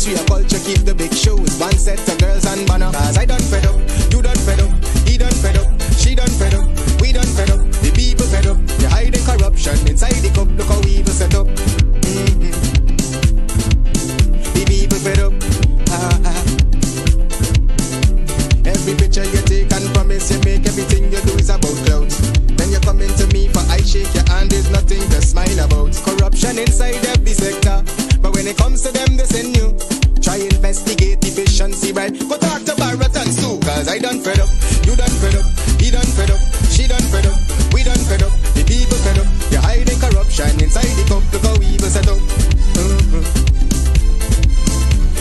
we a culture, keep the big shoes. One set of girls and banner. Cause I done fed up, you done fed up, he done fed up, she done fed up, we done fed up, the people fed up. They hiding corruption inside the cup, look how we evil set up. The people fed up. Every picture you take and promise you make, everything you do is about clouds. Then you come into me for I shake your hand, there's nothing to smile about. Corruption inside every sector, but when it comes to them they send you. Try investigate efficiency, right? Go talk to Baratans too, cause I done fed up, you done fed up, he done fed up, she done fed up, we done fed up, the people fed up. You're hiding corruption inside the cup, look how evil set up.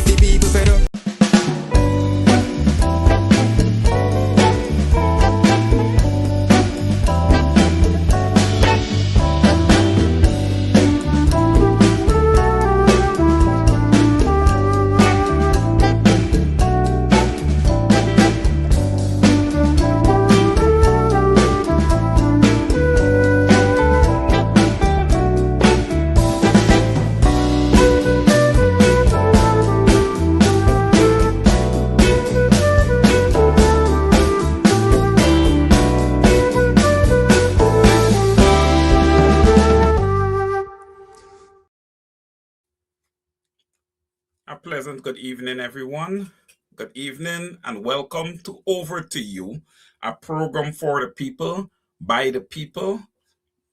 The people fed up. Pleasant good evening, everyone. Good evening and welcome to Over to You, a program for the people, by the people.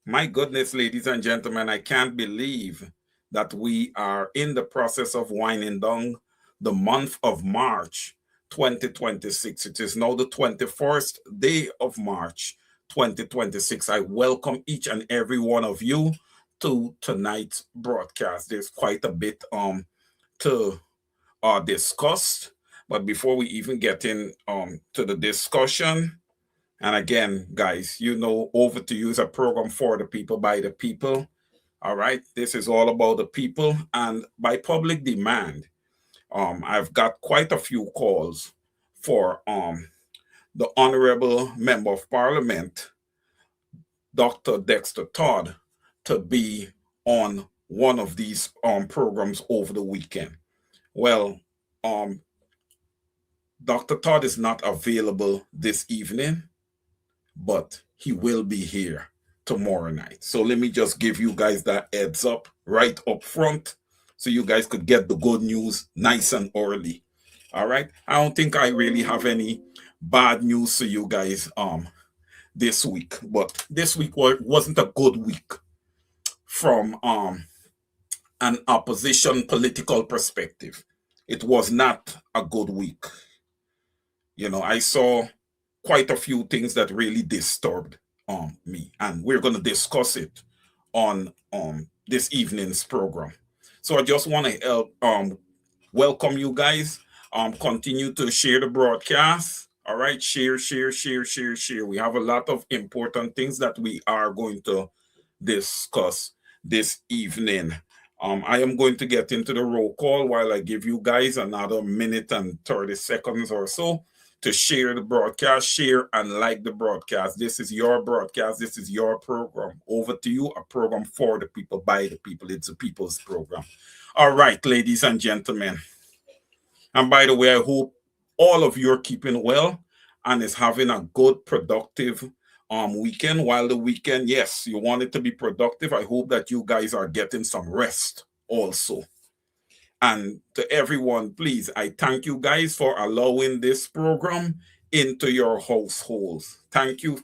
My goodness, ladies and gentlemen, I can't believe that we are in the process of winding down the month of March 2026. It is now the 21st day of March 2026. I welcome each and every one of you to tonight's broadcast. There's quite a bit to discuss, but before we even get in to the discussion, and again, guys, you know, Over to You is a program for the people, by the people. All right, this is all about the people, and by public demand, I've got quite a few calls for the Honorable Member of Parliament, Dr. Dexter Todd, to be on one of these programs over the weekend. Well, Dr. Todd is not available this evening, but he will be here tomorrow night. So let me just give you guys that heads up right up front so you guys could get the good news nice and early. All right. I don't think I really have any bad news for you guys this week, but this week wasn't a good week from an opposition political perspective. It was not a good week. You know, I saw quite a few things that really disturbed me, and we're going to discuss it on this evening's program. So I just want to welcome you guys. Continue to share the broadcast. All right, share. We have a lot of important things that we are going to discuss this evening. I am going to get into the roll call while I give you guys another minute and 30 seconds or so to share the broadcast, share and like the broadcast. This is your broadcast. This is your program. Over to You, a program for the people, by the people. It's a people's program. All right, ladies and gentlemen. And by the way, I hope all of you are keeping well and is having a good, productive weekend. While the weekend, yes, you want it to be productive. I hope that you guys are getting some rest also. And to everyone, please, I thank you guys for allowing this program into your households. Thank you.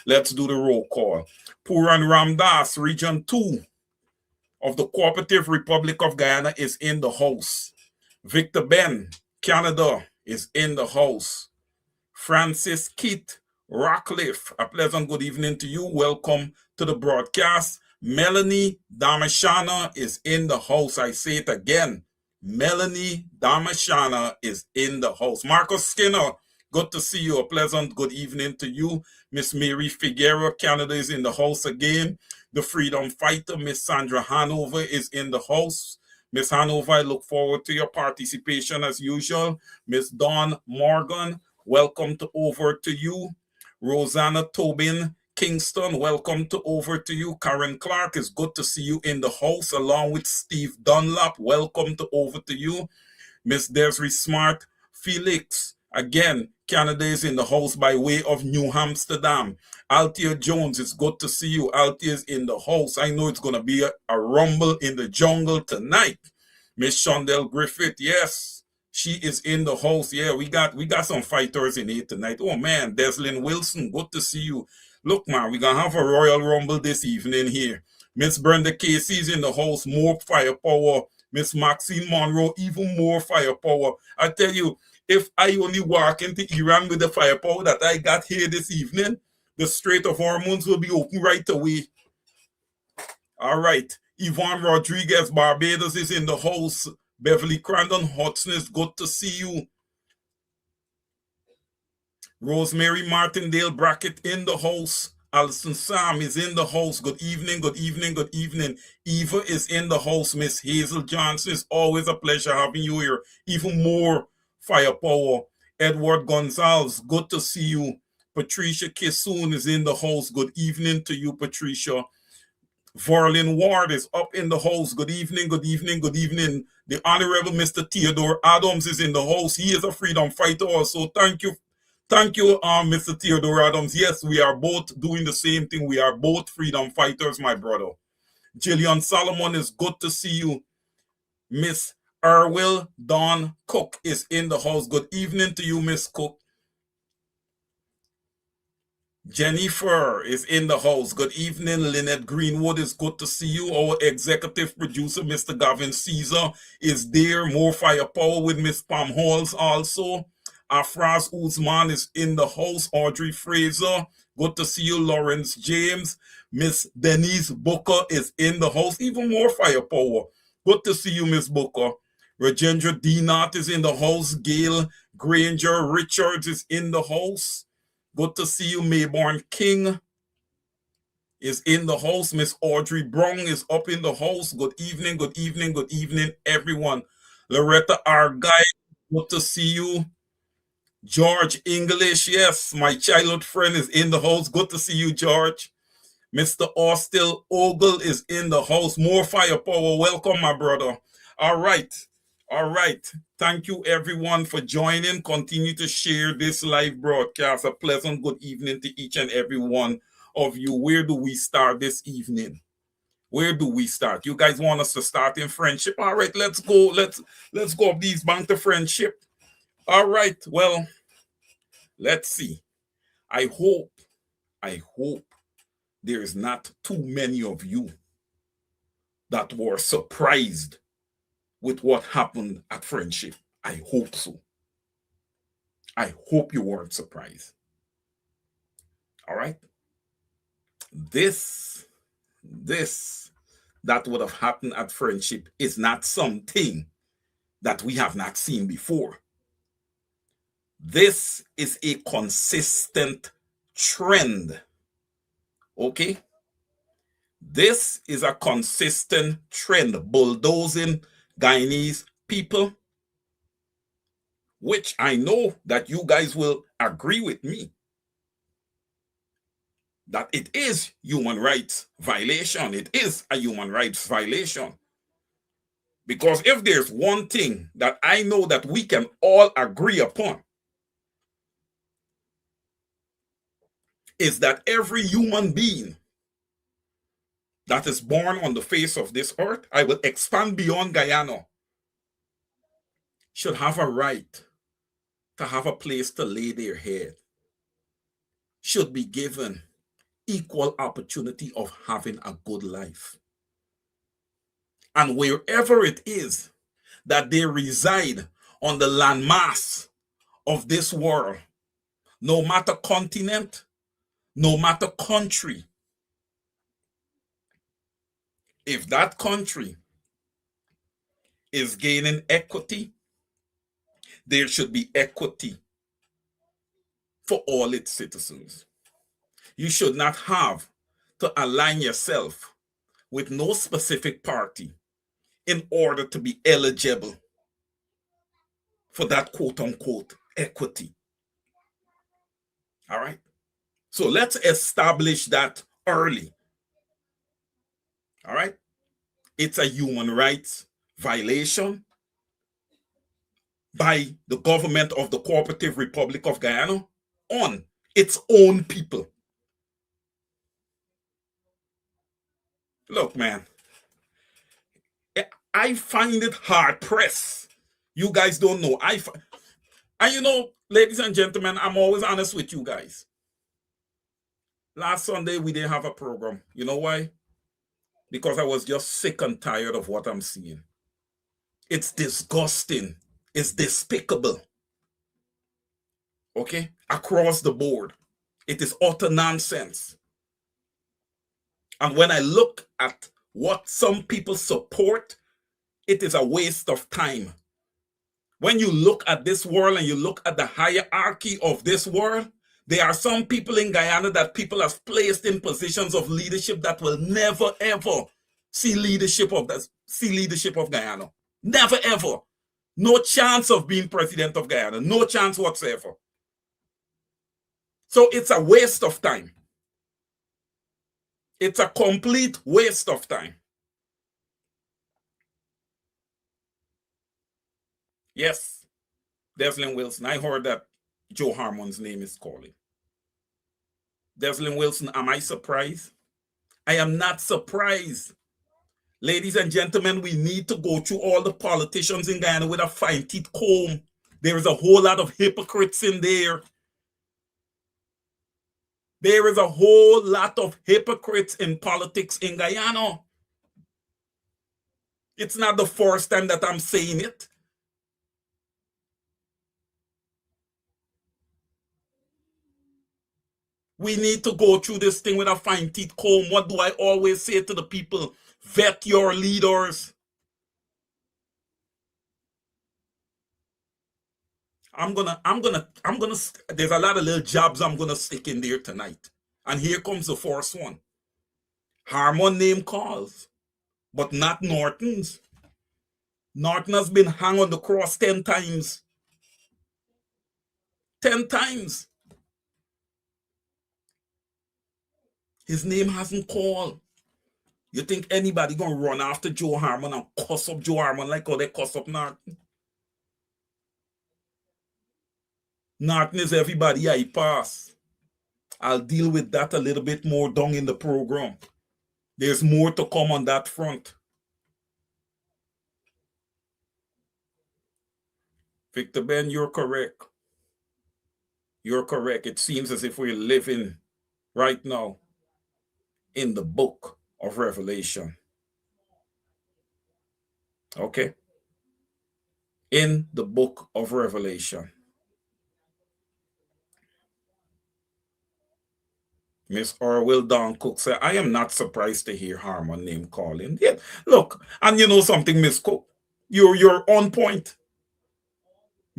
Let's do the roll call. Puran Ramdas, Region 2 of the Cooperative Republic of Guyana is in the house. Victor Ben, Canada, is in the house. Francis Keith Rockcliffe, a pleasant good evening to you. Welcome to the broadcast. Melanie Damashana is in the house. I say it again. Melanie Damashana is in the house. Marcus Skinner, good to see you. A pleasant good evening to you. Miss Mary Figueroa, Canada, is in the house again. The Freedom Fighter, Miss Sandra Hanover, is in the house. Miss Hanover, I look forward to your participation as usual. Miss Dawn Morgan, welcome to Over to You. Rosanna Tobin, Kingston, welcome to over to you. Karen Clark, it's good to see you in the house along with Steve Dunlap. Welcome to over to you. Miss Desiree Smart, Felix, again, Canada is in the house by way of New Amsterdam. Althea Jones, it's good to see you. Althea is in the house. I know it's going to be a rumble in the jungle tonight. Miss Shondell Griffith, yes, she is in the house. Yeah, we got some fighters in here tonight. Oh man, Deslyn Wilson, good to see you. Look, man, we're going to have a Royal Rumble this evening here. Miss Brenda Casey's in the house, more firepower. Miss Maxine Monroe, even more firepower. I tell you, if I only walk into Iran with the firepower that I got here this evening, the Strait of Hormuz will be open right away. All right. Yvonne Rodriguez, Barbados is in the house. Beverly Crandon, Hudson, is good to see you. Rosemary Martindale Brackett in the house. Alison Sam is in the house. Good evening, good evening, good evening. Eva is in the house. Miss Hazel Johnson, it's always a pleasure having you here. Even more firepower. Edward Gonzalez, good to see you. Patricia Kissoon is in the house. Good evening to you, Patricia. Verlin Ward is up in the house. Good evening, good evening, good evening. The Honorable Mr. Theodore Adams is in the house. He is a freedom fighter also. Thank you, Mr. Theodore Adams. Yes, we are both doing the same thing. We are both freedom fighters, my brother. Jillian Solomon, is good to see you. Miss Erwil Dawn Cook is in the house. Good evening to you, Miss Cook. Jennifer is in the house. Good evening, Lynette Greenwood. It's good to see you. Our executive producer, Mr. Gavin Caesar, is there. More firepower with Miss Pam Halls also. Afraz Uzman is in the house. Audrey Fraser, good to see you. Lawrence James. Miss Denise Booker is in the house. Even more firepower. Good to see you, Miss Booker. Rajendra Dinat is in the house. Gail Granger Richards is in the house. Good to see you. Mayborn King is in the house. Miss Audrey Brown is up in the house. Good evening, good evening, good evening, everyone. Loretta Argyle, good to see you. George English, yes, my childhood friend is in the house. Good to see you, George. Mr. Austell Ogle is in the house. More firepower. Welcome, my brother. All right. All right. Thank you, everyone, for joining. Continue to share this live broadcast. A pleasant good evening to each and every one of you. Where do we start this evening? Where do we start? You guys want us to start in friendship? All right, let's go. Let's go up these bank to friendship. All right. Well, let's see. I hope there is not too many of you that were surprised with what happened at friendship. I hope so. I hope you weren't surprised. All right. This that would have happened at friendship is not something that we have not seen before. This is a consistent trend. Okay? This is a consistent trend, bulldozing Guyanese people, which I know that you guys will agree with me that it is human rights violation. It is a human rights violation. Because if there's one thing that I know that we can all agree upon, is that every human being that is born on the face of this earth, I will expand beyond Guyana, should have a right to have a place to lay their head, should be given equal opportunity of having a good life. And wherever it is that they reside on the landmass of this world, no matter continent, no matter country, if that country is gaining equity, there should be equity for all its citizens. You should not have to align yourself with no specific party in order to be eligible for that quote unquote equity. All right. So let's establish that early. All right? It's a human rights violation by the government of the Cooperative Republic of Guyana on its own people. Look, man, I find it hard pressed. You guys don't know. And you know, ladies and gentlemen, I'm always honest with you guys. Last Sunday, we didn't have a program. You know why? Because I was just sick and tired of what I'm seeing. It's disgusting. It's despicable. Okay? Across the board. It is utter nonsense. And when I look at what some people support, it is a waste of time. When you look at this world and you look at the hierarchy of this world, there are some people in Guyana that people have placed in positions of leadership that will never ever see leadership of Guyana. Never ever. No chance of being president of Guyana. No chance whatsoever. So it's a waste of time. It's a complete waste of time. Yes, Deslin Wilson. I heard that Joe Harmon's name is calling. Deslin Wilson, am I surprised? I am not surprised. Ladies and gentlemen, we need to go through all the politicians in Guyana with a fine-teeth comb. There is a whole lot of hypocrites in there. There is a whole lot of hypocrites in politics in Guyana. It's not the first time that I'm saying it. We need to go through this thing with a fine-teeth comb. What do I always say to the people? Vet your leaders. There's a lot of little jobs I'm gonna stick in there tonight. And here comes the first one. Harmon name calls, but not Norton's. Norton has been hung on the cross 10 times. 10 times. His name hasn't called. You think anybody gonna run after Joe Harmon and cuss up Joe Harmon like how they cuss up Norton? Norton is everybody I pass. I'll deal with that a little bit more down in the program. There's more to come on that front. Victor Ben, you're correct. You're correct. It seems as if we're living right now in the book of Revelation. Okay? In the book of Revelation. Miss Orwell Dawn Cook said, I am not surprised to hear Harmon name calling. Yeah, look, and you know something, Miss Cook? You're on point.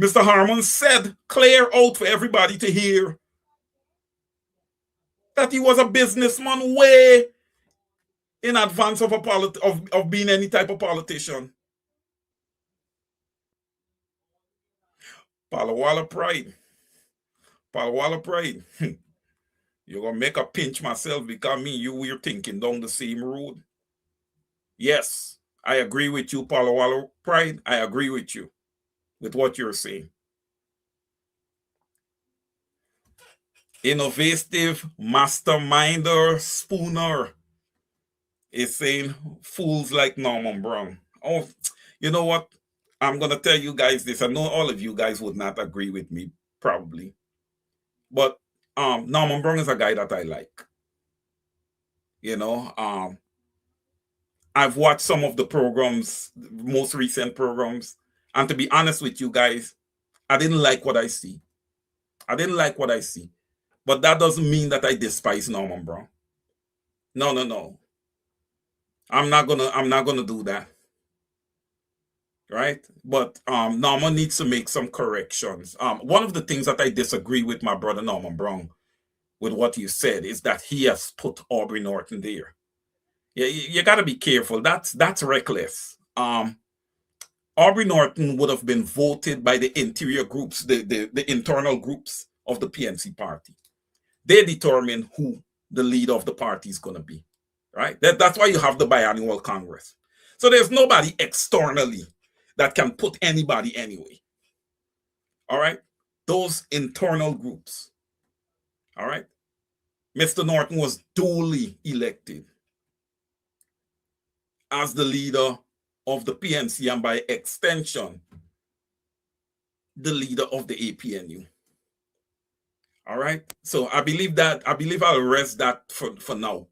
Mr. Harmon said clear out for everybody to hear that he was a businessman way in advance of of being any type of politician. Palawala Pride. Palawala Pride. You're going to make a pinch myself because me and you, we're thinking down the same road. Yes, I agree with you, Palawala Pride. I agree with you with what you're saying. Innovative masterminder Spooner is saying fools like Norman Brown. Oh, you know what? I'm going to tell you guys this. I know all of you guys would not agree with me, probably. But Norman Brown is a guy that I like. You know, I've watched some of the programs, most recent programs, and to be honest with you guys, I didn't like what I see. I didn't like what I see. But that doesn't mean that I despise Norman Brown. No. I'm not gonna do that. Right? But Norman needs to make some corrections. One of the things that I disagree with my brother Norman Brown with what you said is that he has put Aubrey Norton there. Yeah, you got to be careful. That's reckless. Aubrey Norton would have been voted by the interior groups, the internal groups of the PNC party. They determine who the leader of the party is going to be, right? That's why you have the biannual Congress. So there's nobody externally that can put anybody anyway. All right? Those internal groups. All right? Mr. Norton was duly elected as the leader of the PNC and by extension, the leader of the APNU. All right. So I believe I'll rest that for now.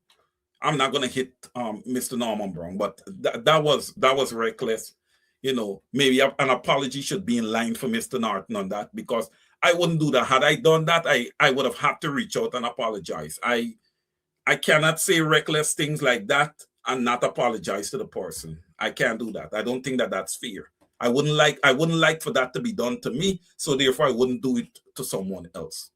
I'm not gonna hit Mr. Norman Brown, but that was reckless. You know, maybe an apology should be in line for Mr. Norton on that, because I wouldn't do that. Had I done that, I would have had to reach out and apologize. I cannot say reckless things like that and not apologize to the person. I can't do that. I don't think that that's fair. I wouldn't like for that to be done to me, so therefore I wouldn't do it to someone else.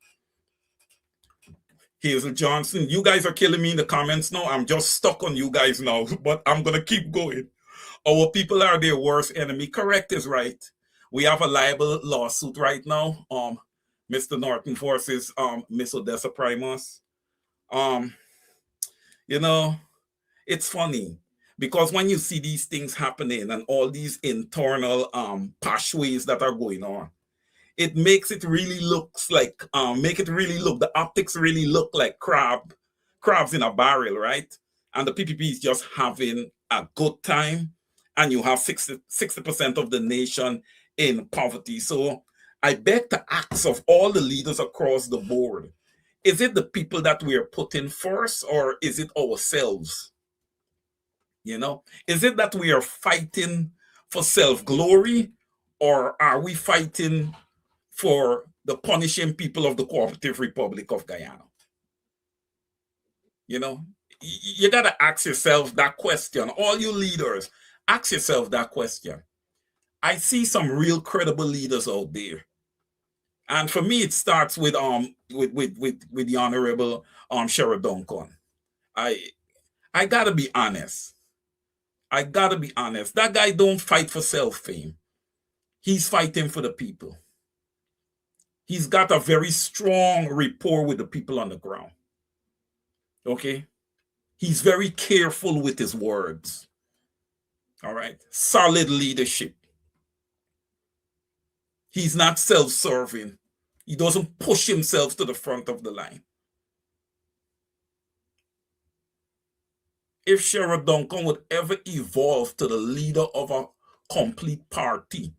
Hazel Johnson, you guys are killing me in the comments now. I'm just stuck on you guys now, but I'm gonna keep going. Our people are their worst enemy. Correct is right. We have a libel lawsuit right now. Mr. Norton versus Miss Odessa Primus. You know, it's funny because when you see these things happening and all these internal pathways that are going on, it makes it really looks like the optics really look like crabs in a barrel, right? And the PPP is just having a good time, and you have 60% of the nation in poverty. So I beg to ask of all the leaders across the board, is it the people that we are putting first, or is it ourselves? You know, is it that we are fighting for self-glory, or are we fighting for the punishing people of the Cooperative Republic of Guyana? You know, you got to ask yourself that question. All you leaders, ask yourself that question. I see some real credible leaders out there. And for me, it starts with the Honorable Sheriff Duncan. I gotta be honest. That guy don't fight for self-fame. He's fighting for the people. He's got a very strong rapport with the people on the ground. Okay? He's very careful with his words. All right? Solid leadership. He's not self-serving. He doesn't push himself to the front of the line. If Sheriff Duncan would ever evolve to the leader of a complete party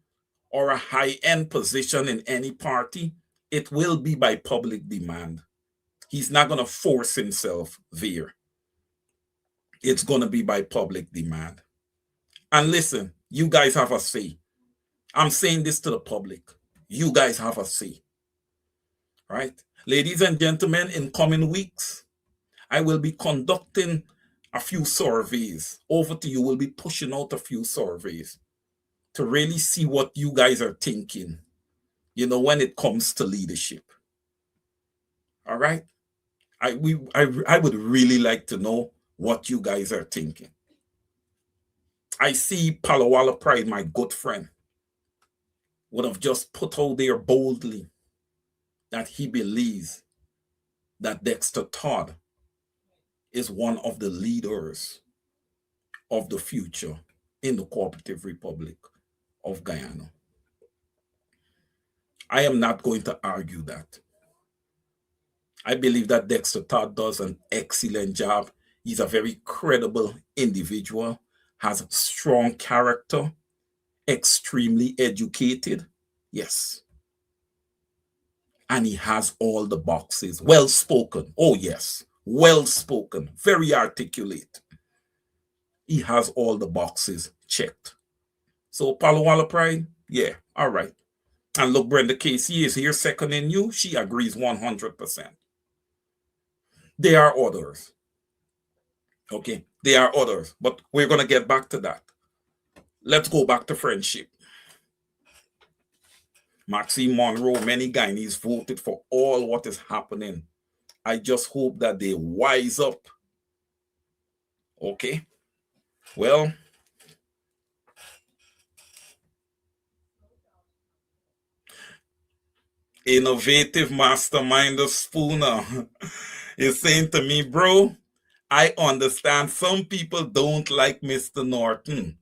or a high-end position in any party, it will be by public demand. He's not going to force himself there. It's going to be by public demand. And listen, you guys have a say. I'm saying this to the public. You guys have a say. Right? Ladies and gentlemen, in coming weeks, I will be conducting a few surveys. Over to you. We'll be pushing out a few surveys to really see what you guys are thinking, you know, when it comes to leadership. All right? I would really like to know what you guys are thinking. I see Palawala Pride, my good friend, would have just put out there boldly that he believes that Dexter Todd is one of the leaders of the future in the Cooperative Republic of Guyana. I am not going to argue that. I believe that Dexter Todd does an excellent job. He's a very credible individual, has strong character, extremely educated. Yes. And he has all the boxes. Well spoken. Oh, yes. Well spoken. Very articulate. He has all the boxes checked. So, Palawala Pride, yeah, all right. And look, Brenda Casey is here seconding you. She agrees 100%. There are others. Okay, there are others. But we're going to get back to that. Let's go back to friendship. Maxine Monroe, many Guyanese voted for all what is happening. I just hope that they wise up. Okay. Well, Innovative mastermind of Spooner is saying to me, bro, I understand some people don't like Mr. Norton,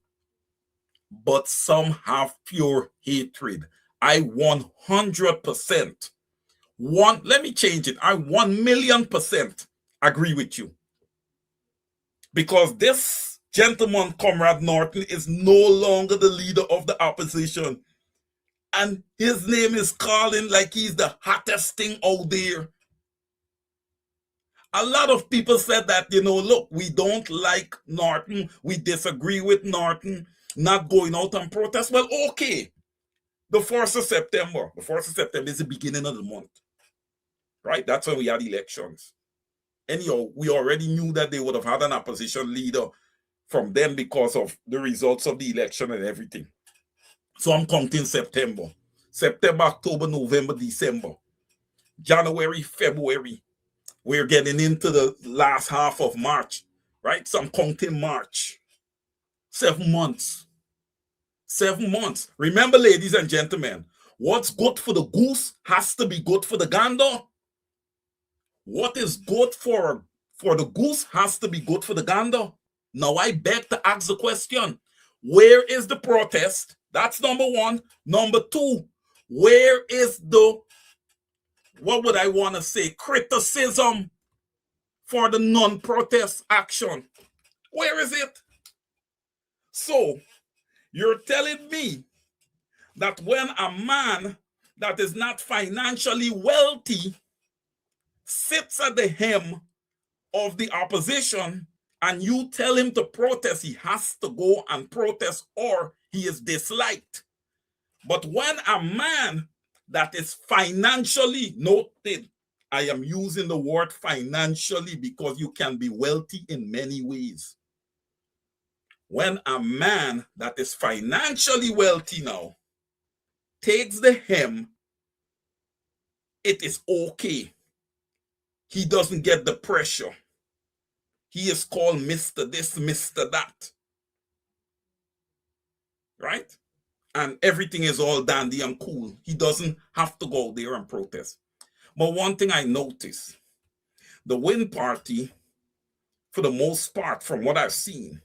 but some have pure hatred. I 100%, let me change it. I 1,000,000% agree with you. Because this gentleman, Comrade Norton, is no longer the leader of the opposition. And his name is calling like he's the hottest thing out there. A lot of people said that, look, we don't like Norton. We disagree with Norton not going out and protest. Well, okay. The 4th of September. The 4th of September is the beginning of the month. Right? That's when we had elections. Anyhow, we already knew that they would have had an opposition leader from them because of the results of the election and everything. So I'm counting September. September, October, November, December. January, February. We're getting into the last half of March, right? So I'm counting March. 7 months. 7 months. Remember, ladies and gentlemen, what's good for the goose has to be good for the gander. What is good for the goose has to be good for the gander. Now I beg to ask the question, where is the protest? That's number one. Number two, where is the, what would I want to say, criticism for the non-protest action? Where is it? So you're telling me that when a man that is not financially wealthy sits at the hem of the opposition and you tell him to protest, he has to go and protest or he is disliked. But when a man that is financially, noted, I am using the word financially because you can be wealthy in many ways. When a man that is financially wealthy now takes the hem, it is okay. He doesn't get the pressure. He is called Mr. This, Mr. That. Right? And everything is all dandy and cool. He doesn't have to go there and protest. But one thing I noticed, the Win Party, for the most part, from what I've seen,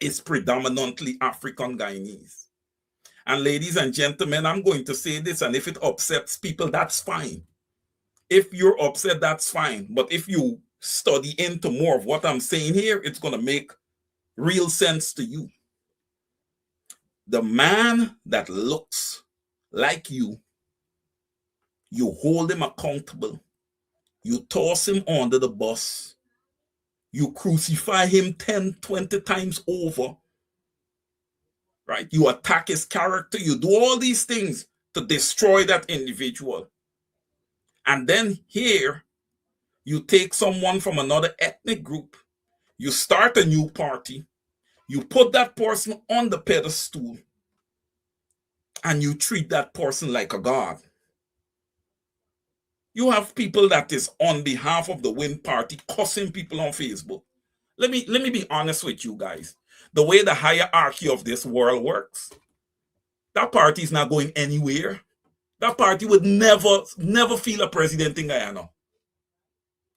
is predominantly African Guyanese. And ladies and gentlemen, I'm going to say this, and if it upsets people, that's fine. If you're upset, that's fine. But if you study into more of what I'm saying here, it's going to make real sense to you. The man that looks like you hold him accountable, you toss him under the bus, you crucify him 10, 20 times over, right? You attack his character, you do all these things to destroy that individual. And then here, you take someone from another ethnic group, you start a new party, you put that person on the pedestal, and you treat that person like a god. You have people that is on behalf of the Win Party cussing people on Facebook. Let me be honest with you guys. The way the hierarchy of this world works, that party is not going anywhere. That party would never feel a president in Guyana.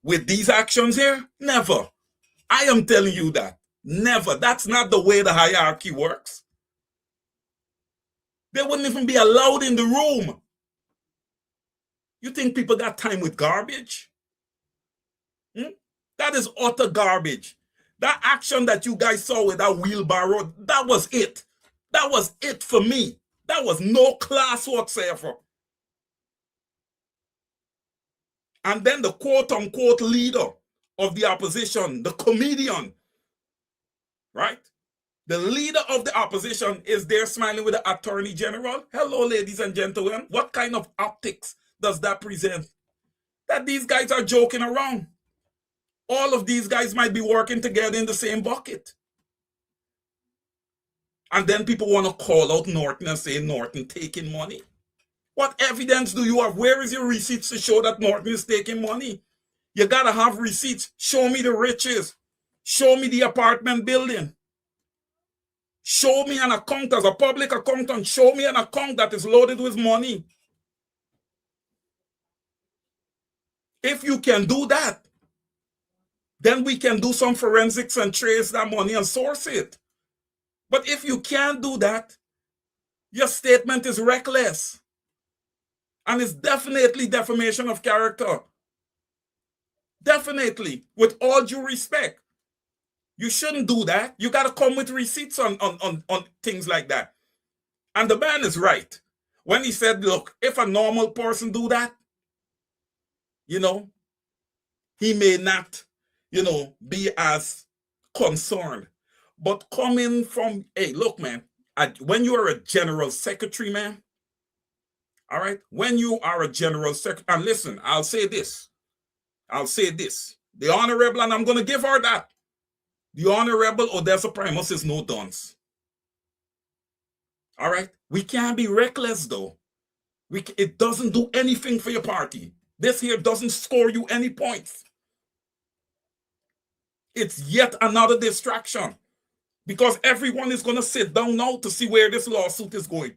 With these actions here, never. I am telling you that. Never. That's not the way the hierarchy works. They wouldn't even be allowed in the room. You think people got time with garbage? That is utter garbage. That action that you guys saw with that wheelbarrow, that was it. That was it for me. That was no class whatsoever. And then the quote-unquote leader of the opposition, the comedian, right? The leader of the opposition is there smiling with the Attorney General. Hello, ladies and gentlemen. What kind of optics does that present? That these guys are joking around. All of these guys might be working together in the same bucket. And then people want to call out Norton and say Norton taking money. What evidence do you have? Where is your receipts to show that Norton is taking money? You got to have receipts. Show me the riches. Show me the apartment building. Show me an account as a public accountant. Show me an account that is loaded with money. If you can do that, then we can do some forensics and trace that money and source it. But if you can't do that, your statement is reckless. And it's definitely defamation of character. Definitely, with all due respect. You shouldn't do that. You got to come with receipts on things like that. And the man is right when he said, look, if a normal person do that, you know, he may not, you know, be as concerned. But coming from, hey, look, man, when you are a general secretary, man, all right, when you are a general secretary, and listen, I'll say this. The Honorable, and I'm going to give her that. The Honorable Odessa Primus is no dunce. All right? We can't be reckless, though. It doesn't do anything for your party. This here doesn't score you any points. It's yet another distraction because everyone is going to sit down now to see where this lawsuit is going.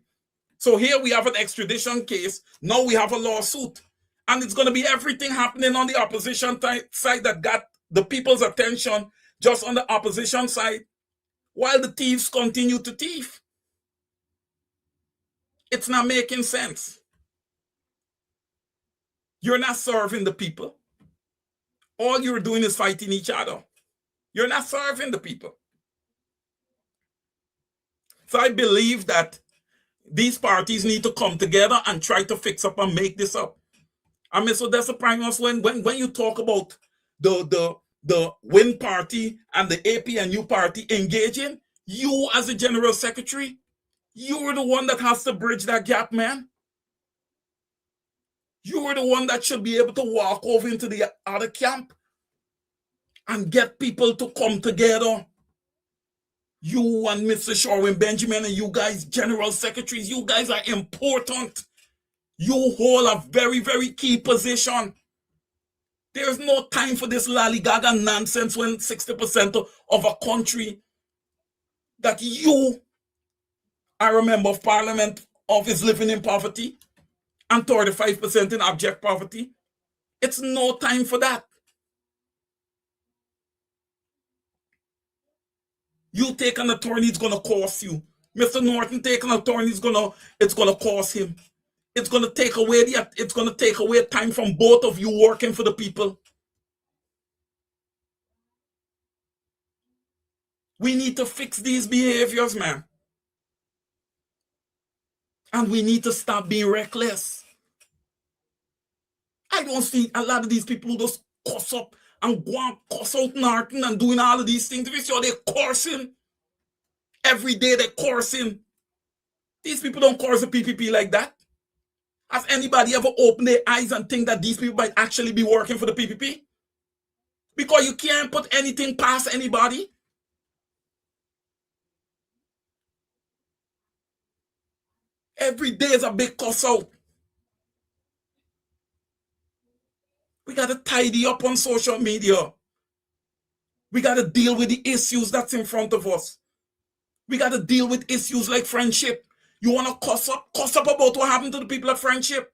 So here we have an extradition case. Now we have a lawsuit. And it's going to be everything happening on the opposition side that got the people's attention just on the opposition side while the thieves continue to thief. It's not making sense. You're not serving the people. All you're doing is fighting each other. You're not serving the people. So I believe that these parties need to come together and try to fix up and make this up. I mean, so that's the Primus when you talk about the WIN party and the APNU party engaging, you as a general secretary, you're the one that has to bridge that gap, man. You're the one that should be able to walk over into the other camp and get people to come together. You and Mr. Sherwin Benjamin and you guys, general secretaries, you guys are important. You hold a very, very key position. There's no time for this lollygaga nonsense when 60% of a country that you are a member of parliament of is living in poverty and 35% in abject poverty. It's no time for that. You take an attorney, it's going to cost you. Mr. Norton take an attorney, it's going to cost him. It's going to take away time from both of you working for the people. We need to fix these behaviors, man. And we need to stop being reckless. I don't see a lot of these people who just cuss up and go and cuss out Norton and doing all of these things. We see how they're cursing. Every day they're cursing. These people don't curse the PPP like that. Has anybody ever opened their eyes and think that these people might actually be working for the PPP? Because you can't put anything past anybody. Every day is a big cuss out. We got to tidy up on social media. We got to deal with the issues that's in front of us. We got to deal with issues like friendship. You want to cuss up about what happened to the people at Friendship.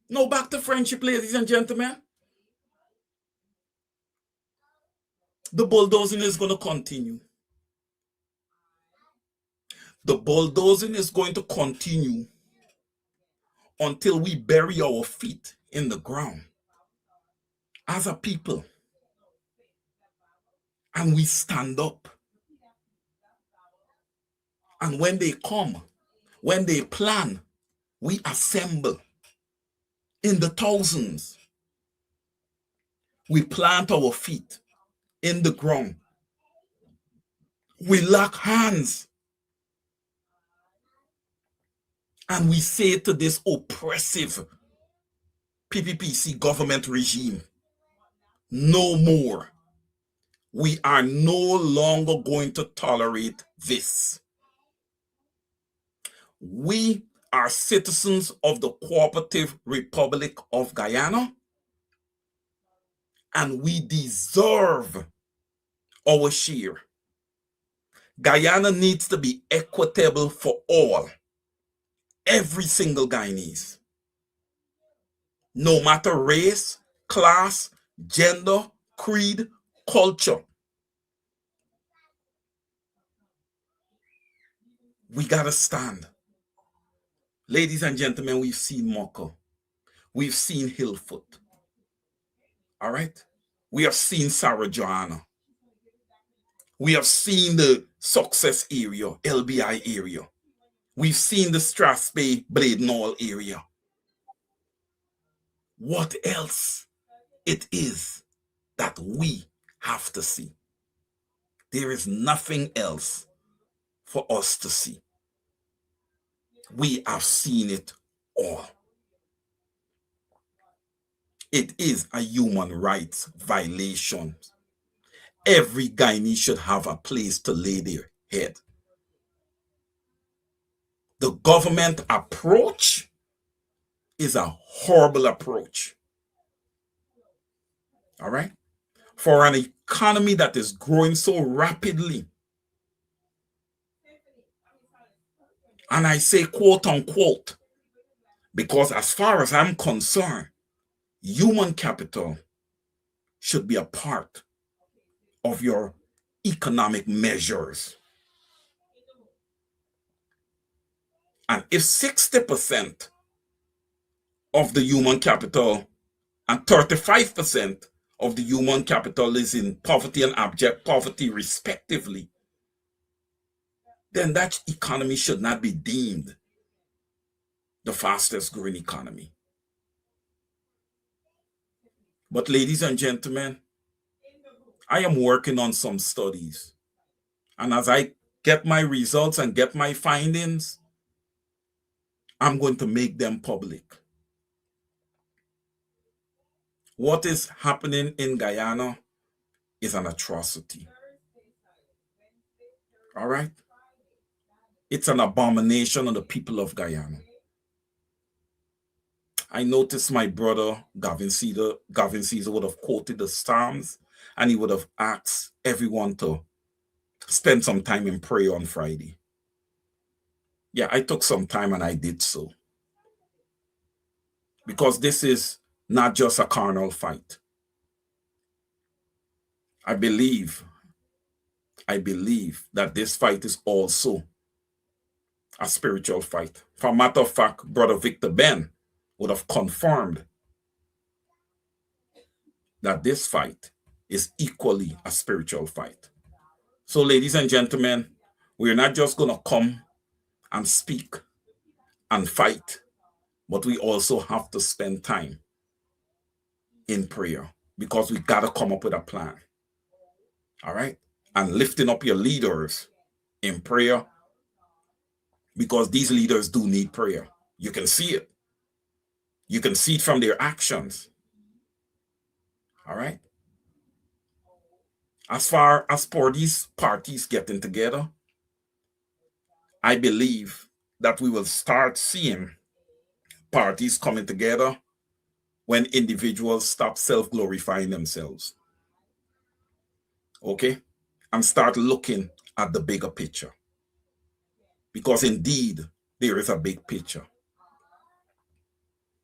No, back to Friendship, ladies and gentlemen. The bulldozing is going to continue. The bulldozing is going to continue until we bury our feet in the ground as a people. And we stand up. And when they come, when they plan, we assemble in the thousands. We plant our feet in the ground. We lock hands. And we say to this oppressive PPPC government regime, no more. We are no longer going to tolerate this. We are citizens of the Cooperative Republic of Guyana, and we deserve our share. Guyana needs to be equitable for all. Every single Guyanese. No matter race, class, gender, creed, culture. We gotta stand. Ladies and gentlemen, we've seen Moko. We've seen Hillfoot. All right? We have seen Sarah Joanna. We have seen the Success area, LBI area. We've seen the Strathspey, Bladenall area. What else it is that we have to see? There is nothing else for us to see. We have seen it all. It is a human rights violation. Every Guyanese should have a place to lay their head. The government approach is a horrible approach. All right? For an economy that is growing so rapidly, and I say quote unquote, because as far as I'm concerned, human capital should be a part of your economic measures. And if 60% of the human capital and 35% of the human capital is in poverty and abject poverty respectively, then that economy should not be deemed the fastest growing economy. But ladies and gentlemen, I am working on some studies. And as I get my results and get my findings, I'm going to make them public. What is happening in Guyana is an atrocity. All right? It's an abomination on the people of Guyana. I noticed my brother Gavin Caesar would have quoted the Psalms, and he would have asked everyone to spend some time in prayer on Friday. Yeah, I took some time and I did so. Because this is not just a carnal fight. I believe that this fight is also a spiritual fight. For a matter of fact, Brother Victor Ben would have confirmed that this fight is equally a spiritual fight. So, ladies and gentlemen, we're not just going to come and speak and fight, but we also have to spend time in prayer because we got to come up with a plan. All right? And lifting up your leaders in prayer, because these leaders do need prayer. You can see it. You can see it from their actions. All right? As far as for these parties getting together, I believe that we will start seeing parties coming together when individuals stop self-glorifying themselves. Okay? And start looking at the bigger picture. Because indeed, there is a big picture.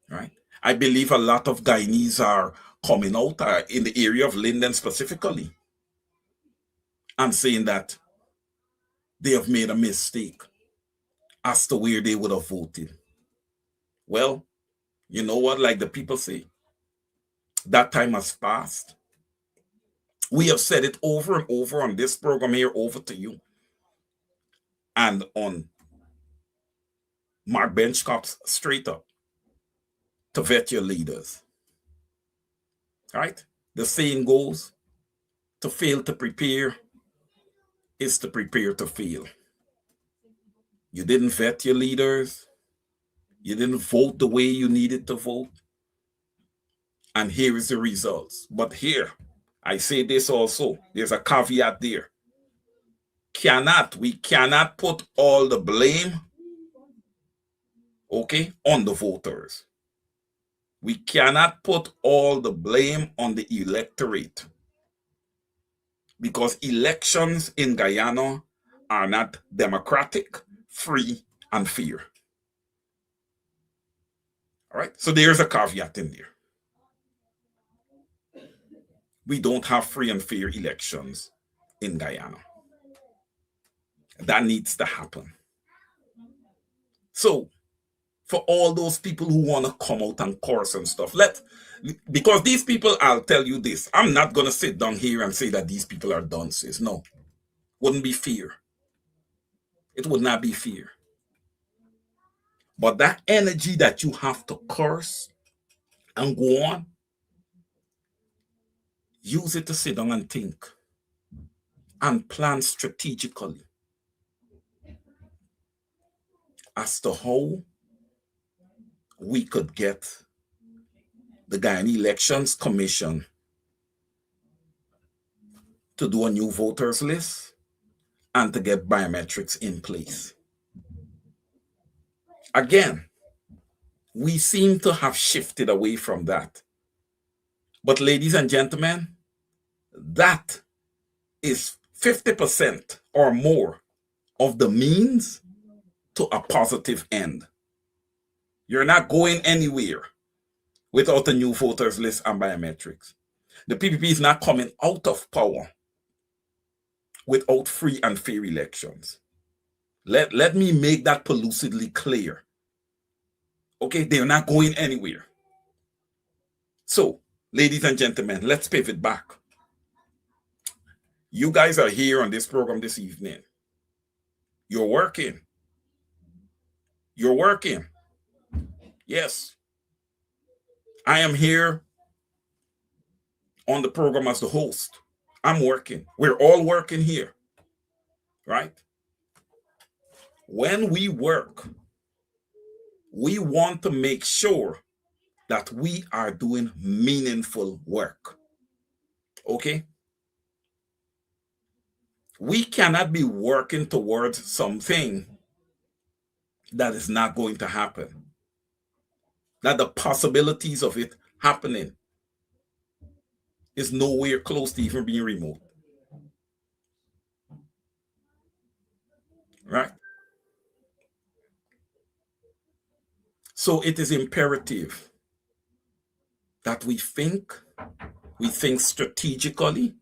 Right? I believe a lot of Guyanese are coming out in the area of Linden specifically and saying that they have made a mistake as to where they would have voted. Well, you know what, like the people say, that time has passed. We have said it over and over on this program here, over to you, and on Mark Benchcops Straight Up, to vet your leaders. All right? The saying goes, to fail to prepare is to prepare to fail. You didn't vet your leaders. You didn't vote the way you needed to vote. And here is the results. But here, I say this also, there's a caveat there. We cannot put all the blame, okay, on the voters. We cannot put all the blame on the electorate. Because elections in Guyana are not democratic, free, and fair. All right. So there's a caveat in there. We don't have free and fair elections in Guyana. That needs to happen. So for all those people who want to come out and curse and stuff, because these people, I'll tell you this, I'm not going to sit down here and say that these people are dunces. No, wouldn't be fair. It would not be fair. But that energy that you have to curse and go on, use it to sit down and think and plan strategically as to how we could get the Guyana Elections Commission to do a new voters list and to get biometrics in place. Again, we seem to have shifted away from that. But ladies and gentlemen, that is 50% or more of the means to a positive end. You're not going anywhere without a new voters list and biometrics. The PPP is not coming out of power without free and fair elections. Let me make that lucidly clear. Okay, they're not going anywhere. So, ladies and gentlemen, let's pivot back. You guys are here on this program this evening. You're working. You're working. Yes. I am here on the program as the host. I'm working. We're all working here. Right? When we work, we want to make sure that we are doing meaningful work. Okay? We cannot be working towards something that is not going to happen. That the possibilities of it happening is nowhere close to even being remote. Right? So it is imperative that we think strategically,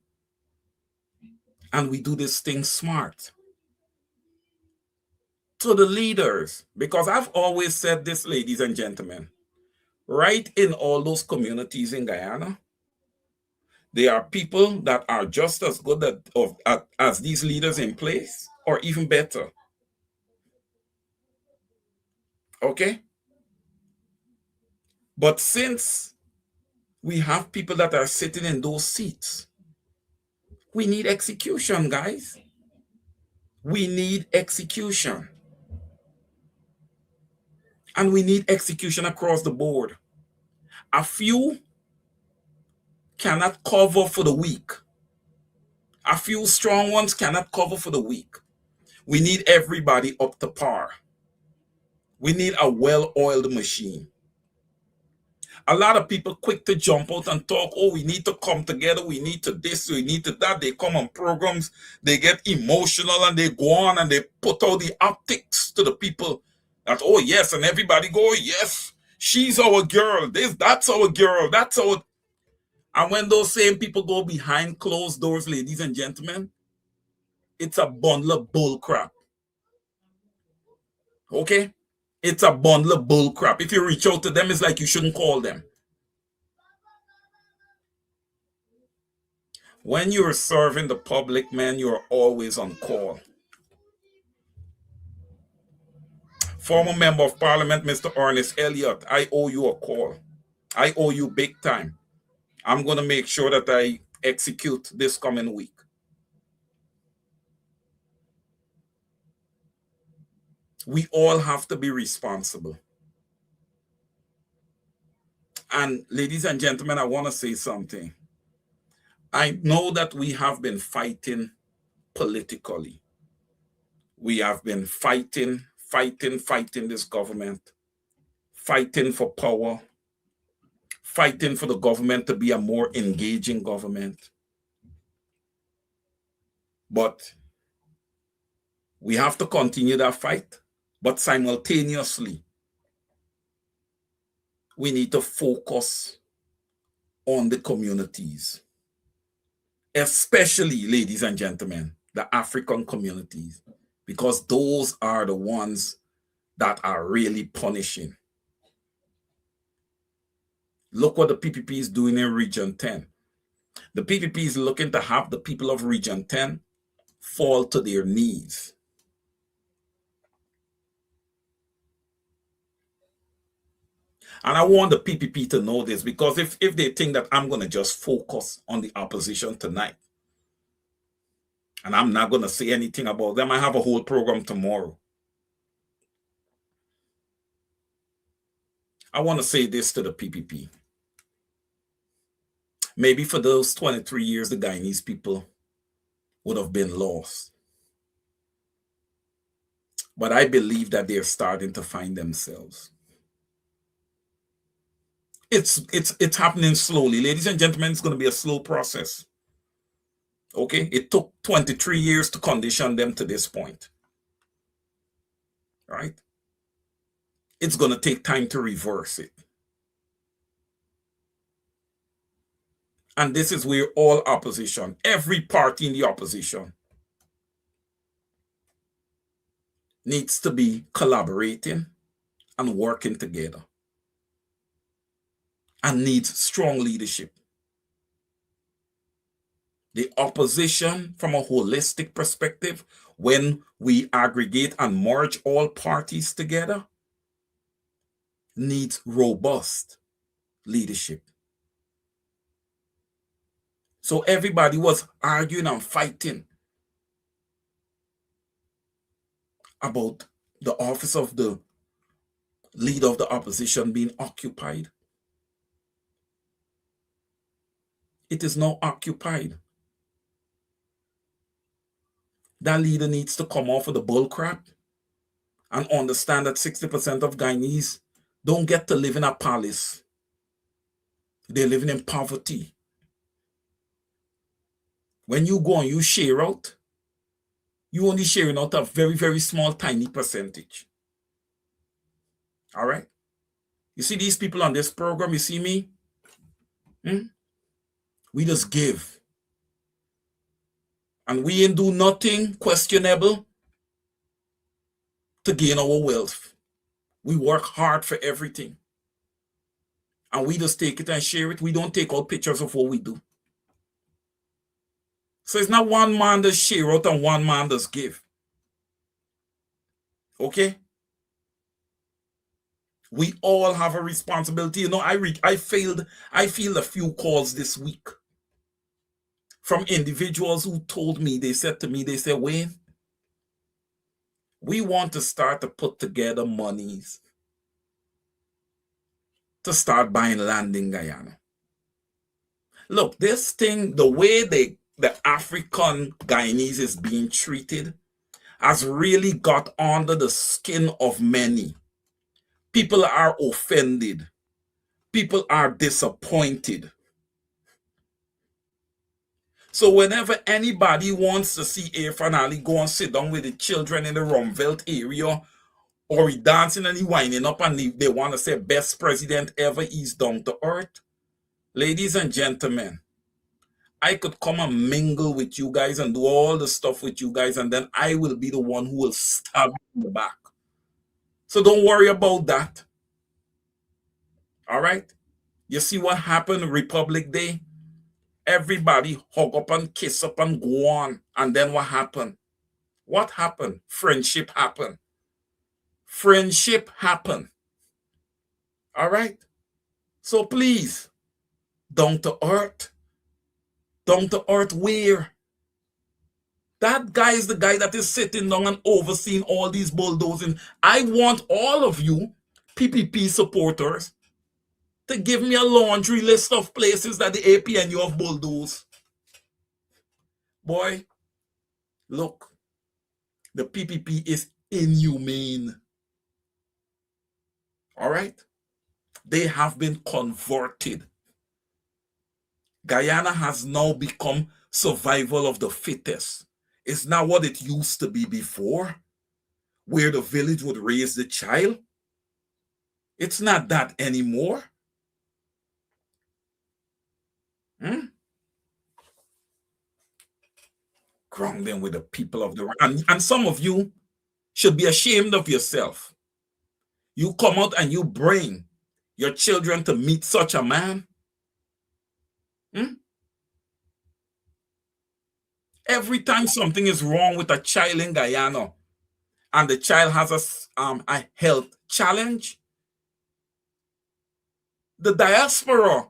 and we do this thing smart. To the leaders, because I've always said this, ladies and gentlemen, right in all those communities in Guyana, there are people that are just as good as these leaders in place, or even better. Okay? But since we have people that are sitting in those seats, we need execution, guys. We need execution. And we need execution across the board. A few cannot cover for the weak. A few strong ones cannot cover for the weak. We need everybody up to par. We need a well-oiled machine. A lot of people quick to jump out and talk, oh, we need to come together, we need to this, we need to that. They come on programs, they get emotional, and they go on and they put all the optics to the people that, oh, yes, and everybody go, yes, she's our girl, that's our girl, that's our... And when those same people go behind closed doors, ladies and gentlemen, it's a bundle of bull crap. Okay? It's a bundle of bull crap. If you reach out to them, it's like you shouldn't call them. When you're serving the public, man, you're always on call. Former Member of Parliament, Mr. Ernest Elliott, I owe you a call. I owe you big time. I'm going to make sure that I execute this coming week. We all have to be responsible. And ladies and gentlemen, I want to say something. I know that we have been fighting politically. We have been fighting this government, fighting for power, fighting for the government to be a more engaging government. But we have to continue that fight. But simultaneously, we need to focus on the communities, especially, ladies and gentlemen, the African communities, because those are the ones that are really punishing. Look what the PPP is doing in Region 10. The PPP is looking to have the people of Region 10 fall to their knees. And I want the PPP to know this, because if they think that I'm going to just focus on the opposition tonight, and I'm not going to say anything about them, I have a whole program tomorrow. I want to say this to the PPP. Maybe for those 23 years, the Guyanese people would have been lost. But I believe that they're starting to find themselves. It's happening slowly. Ladies and gentlemen, it's going to be a slow process. Okay? It took 23 years to condition them to this point. Right? It's going to take time to reverse it. And this is where all opposition, every party in the opposition, needs to be collaborating and working together, and needs strong leadership. The opposition, from a holistic perspective, when we aggregate and merge all parties together, needs robust leadership. So everybody was arguing and fighting about the office of the leader of the opposition being occupied. It is now occupied. That leader needs to come off of the bullcrap and understand that 60% of Guyanese don't get to live in a palace. They're living in poverty. When you go and you share out, you only sharing out a very, very small, tiny percentage. All right? You see these people on this program, you see me? We just give. And we ain't do nothing questionable to gain our wealth. We work hard for everything. And we just take it and share it. We don't take out pictures of what we do. So it's not one man does share out and one man does give. Okay? We all have a responsibility. You know, I feel a few calls this week from individuals who told me, they said, Wayne, we want to start to put together monies to start buying land in Guyana. Look, this thing, the way the African Guyanese is being treated has really got under the skin of many. People are offended. People are disappointed. So whenever anybody wants to see Irfaan Ali go and sit down with the children in the Rumveld area, or he dancing and he winding up and they want to say best president ever, he's down to earth. Ladies and gentlemen, I could come and mingle with you guys and do all the stuff with you guys, and then I will be the one who will stab you in the back. So don't worry about that. All right? You see what happened Republic Day? Everybody hug up and kiss up and go on. And then what happened? What happened? Friendship happened. Friendship happened. All right? So please, down to earth. Down to earth where? That guy is the guy that is sitting down and overseeing all these bulldozing. I want all of you PPP supporters to give me a laundry list of places that the APNU have bulldozed. Boy, look, the PPP is inhumane. All right? They have been converted. Guyana has now become survival of the fittest. It's not what it used to be before, where the village would raise the child. It's not that anymore. Grounding with the people of the world. And some of you should be ashamed of yourself. You come out and you bring your children to meet such a man. Every time something is wrong with a child in Guyana and the child has a health challenge, the diaspora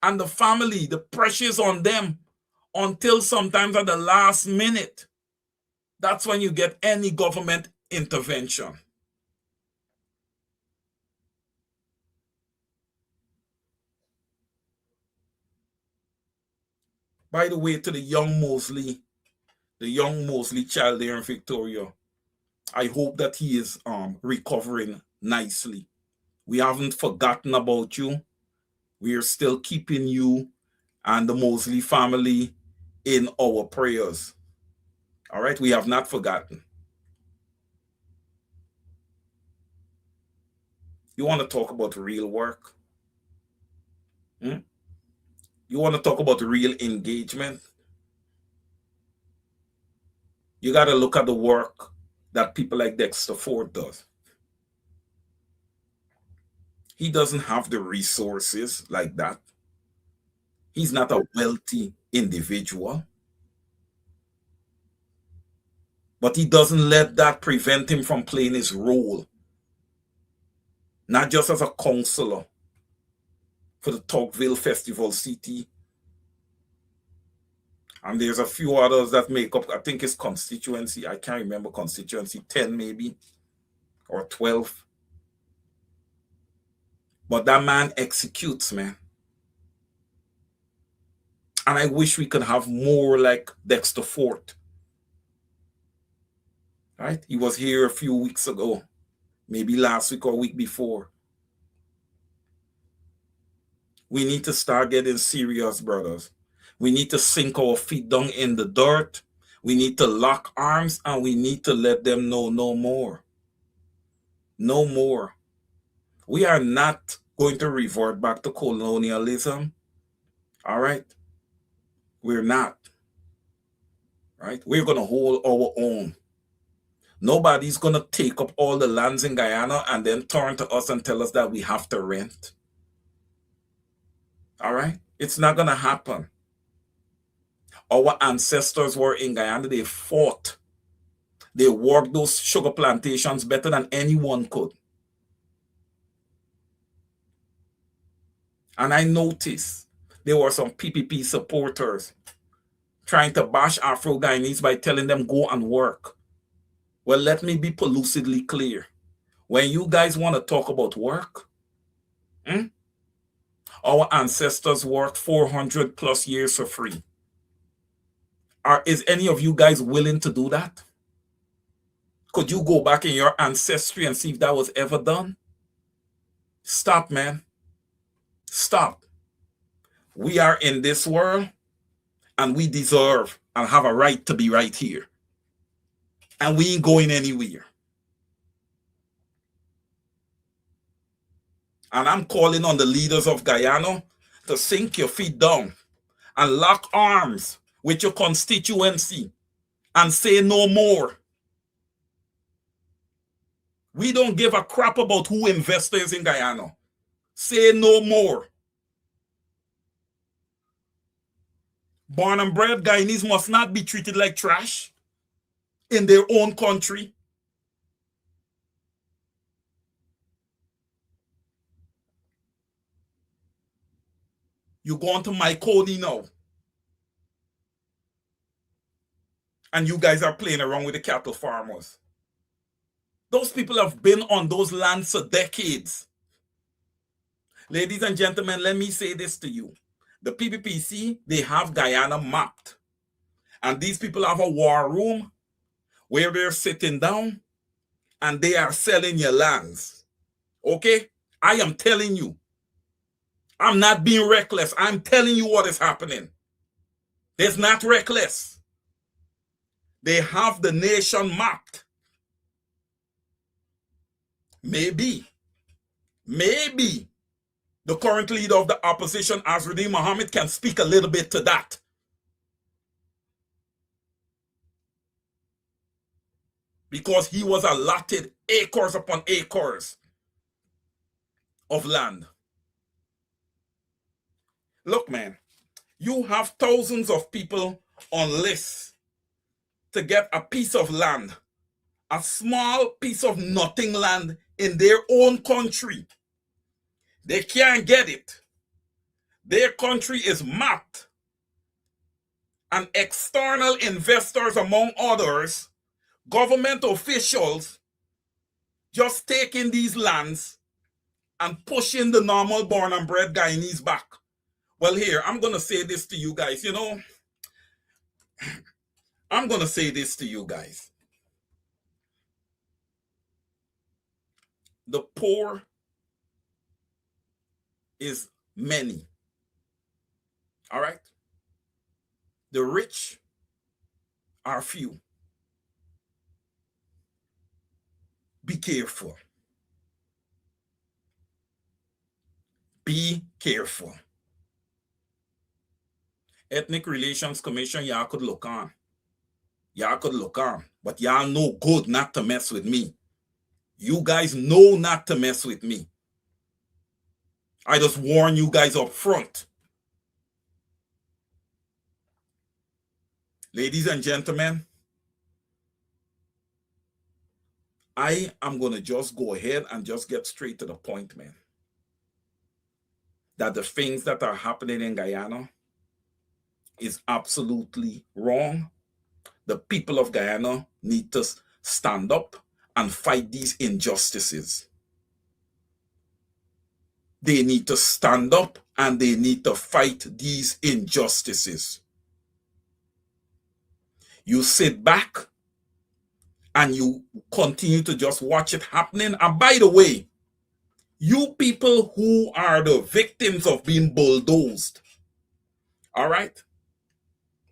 and the family, the pressure is on them until sometimes at the last minute. That's when you get any government intervention. By the way, to the young Mosley child there in Victoria, I hope that he is recovering nicely. We haven't forgotten about you. We are still keeping you and the Mosley family in our prayers. All right, we have not forgotten. You want to talk about real work? You want to talk about real engagement? You got to look at the work that people like Dexter Ford does. He doesn't have the resources like that. He's not a wealthy individual. But he doesn't let that prevent him from playing his role. Not just as a counselor for the Tocqueville Festival City. And there's a few others that make up, I think it's constituency. I can't remember, constituency 10 maybe, or 12. But that man executes, man. And I wish we could have more like Dexter Ford. Right? He was here a few weeks ago, maybe last week or week before. We need to start getting serious, brothers. We need to sink our feet down in the dirt. We need to lock arms and we need to let them know no more. No more. We are not going to revert back to colonialism. All right? We're not. Right? We're going to hold our own. Nobody's going to take up all the lands in Guyana and then turn to us and tell us that we have to rent. All right? It's not going to happen. Our ancestors were in Guyana. They fought. They worked those sugar plantations better than anyone could. And I noticed there were some PPP supporters trying to bash Afro-Guyanese by telling them go and work. Well, let me be lucidly clear. When you guys want to talk about work, our ancestors worked 400 plus years for free. Is any of you guys willing to do that? Could you go back in your ancestry and see if that was ever done? Stop, man. Stop. We are in this world and we deserve and have a right to be right here. And we ain't going anywhere. And I'm calling on the leaders of Guyana to sink your feet down and lock arms with your constituency and say no more. We don't give a crap about who investors in Guyana. Say no more. Born and bred Guyanese must not be treated like trash in their own country. You go on to Maikoni now. And you guys are playing around with the cattle farmers. Those people have been on those lands for decades. Ladies and gentlemen, let me say this to you. The PPPC, they have Guyana mapped. And these people have a war room where they're sitting down and they are selling your lands. Okay? I am telling you. I'm not being reckless. I'm telling you what is happening. It's not reckless. They have the nation mapped. Maybe Maybe the current leader of the opposition, Azruddin Mohammed, can speak a little bit to that. Because he was allotted acres upon acres of land. Look, man, you have thousands of people on lists to get a piece of land, a small piece of nothing land in their own country. They can't get it. Their country is mapped. And external investors, among others, government officials, just taking these lands and pushing the normal born and bred Guyanese back. Well, here, I'm going to say this to you guys. You know, I'm going to say this to you guys. The poor is many. All right? The rich are few. Be careful. Be careful. Ethnic Relations Commission, y'all could look on. Y'all could look on. But y'all know good not to mess with me. You guys know not to mess with me. I just warn you guys up front. Ladies and gentlemen, I am going to just go ahead and just get straight to the point, man. That the things that are happening in Guyana is absolutely wrong. The people of Guyana need to stand up and fight these injustices. They need to stand up and they need to fight these injustices. You sit back and you continue to just watch it happening. And by the way, you people who are the victims of being bulldozed, all right?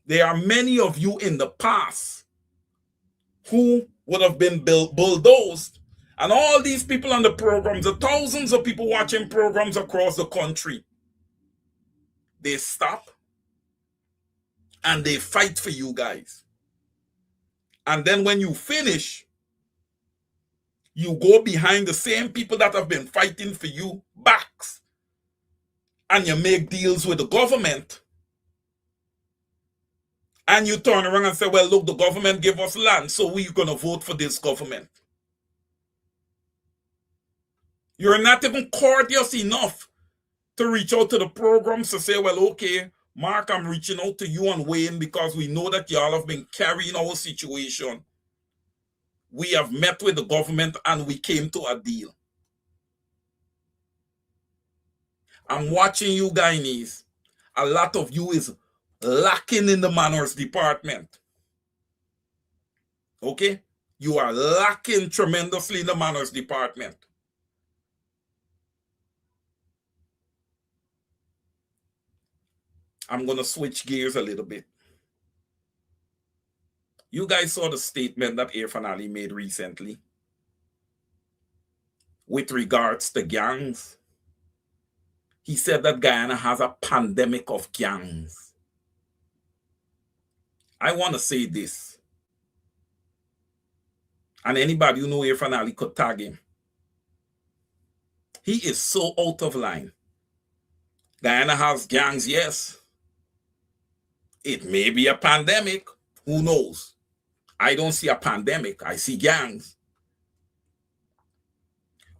There are many of you in the past who would have been bulldozed. And all these people on the programs, the thousands of people watching programs across the country, they stop and they fight for you guys. And then when you finish, you go behind the same people that have been fighting for you backs and you make deals with the government. And you turn around and say, well, look, the government gave us land, so we're going to vote for this government. You're not even courteous enough to reach out to the programs to say, well, okay, Mark, I'm reaching out to you and Wayne because we know that y'all have been carrying our situation. We have met with the government and we came to a deal. I'm watching you, Guyanese. A lot of you is lacking in the manners department. Okay? You are lacking tremendously in the manners department. I'm going to switch gears a little bit. You guys saw the statement that Irfaan Ali made recently with regards to gangs. He said that Guyana has a pandemic of gangs. I want to say this. And anybody who knows Irfaan Ali could tag him. He is so out of line. Guyana has gangs, yes. It may be a pandemic. Who knows? I don't see a pandemic. I see gangs.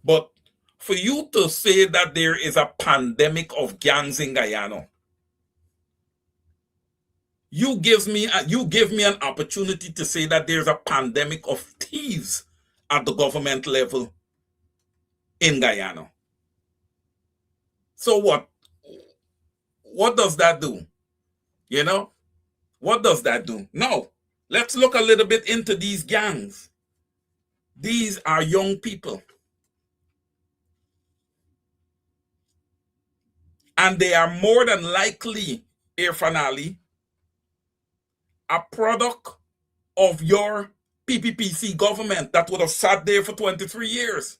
But for you to say that there is a pandemic of gangs in Guyana, you give me an opportunity to say that there's a pandemic of thieves at the government level in Guyana. So what? What does that do? You know? What does that do? No. Let's look a little bit into these gangs. These are young people. And they are more than likely, Irfaan Ali, a product of your PPPC government that would have sat there for 23 years.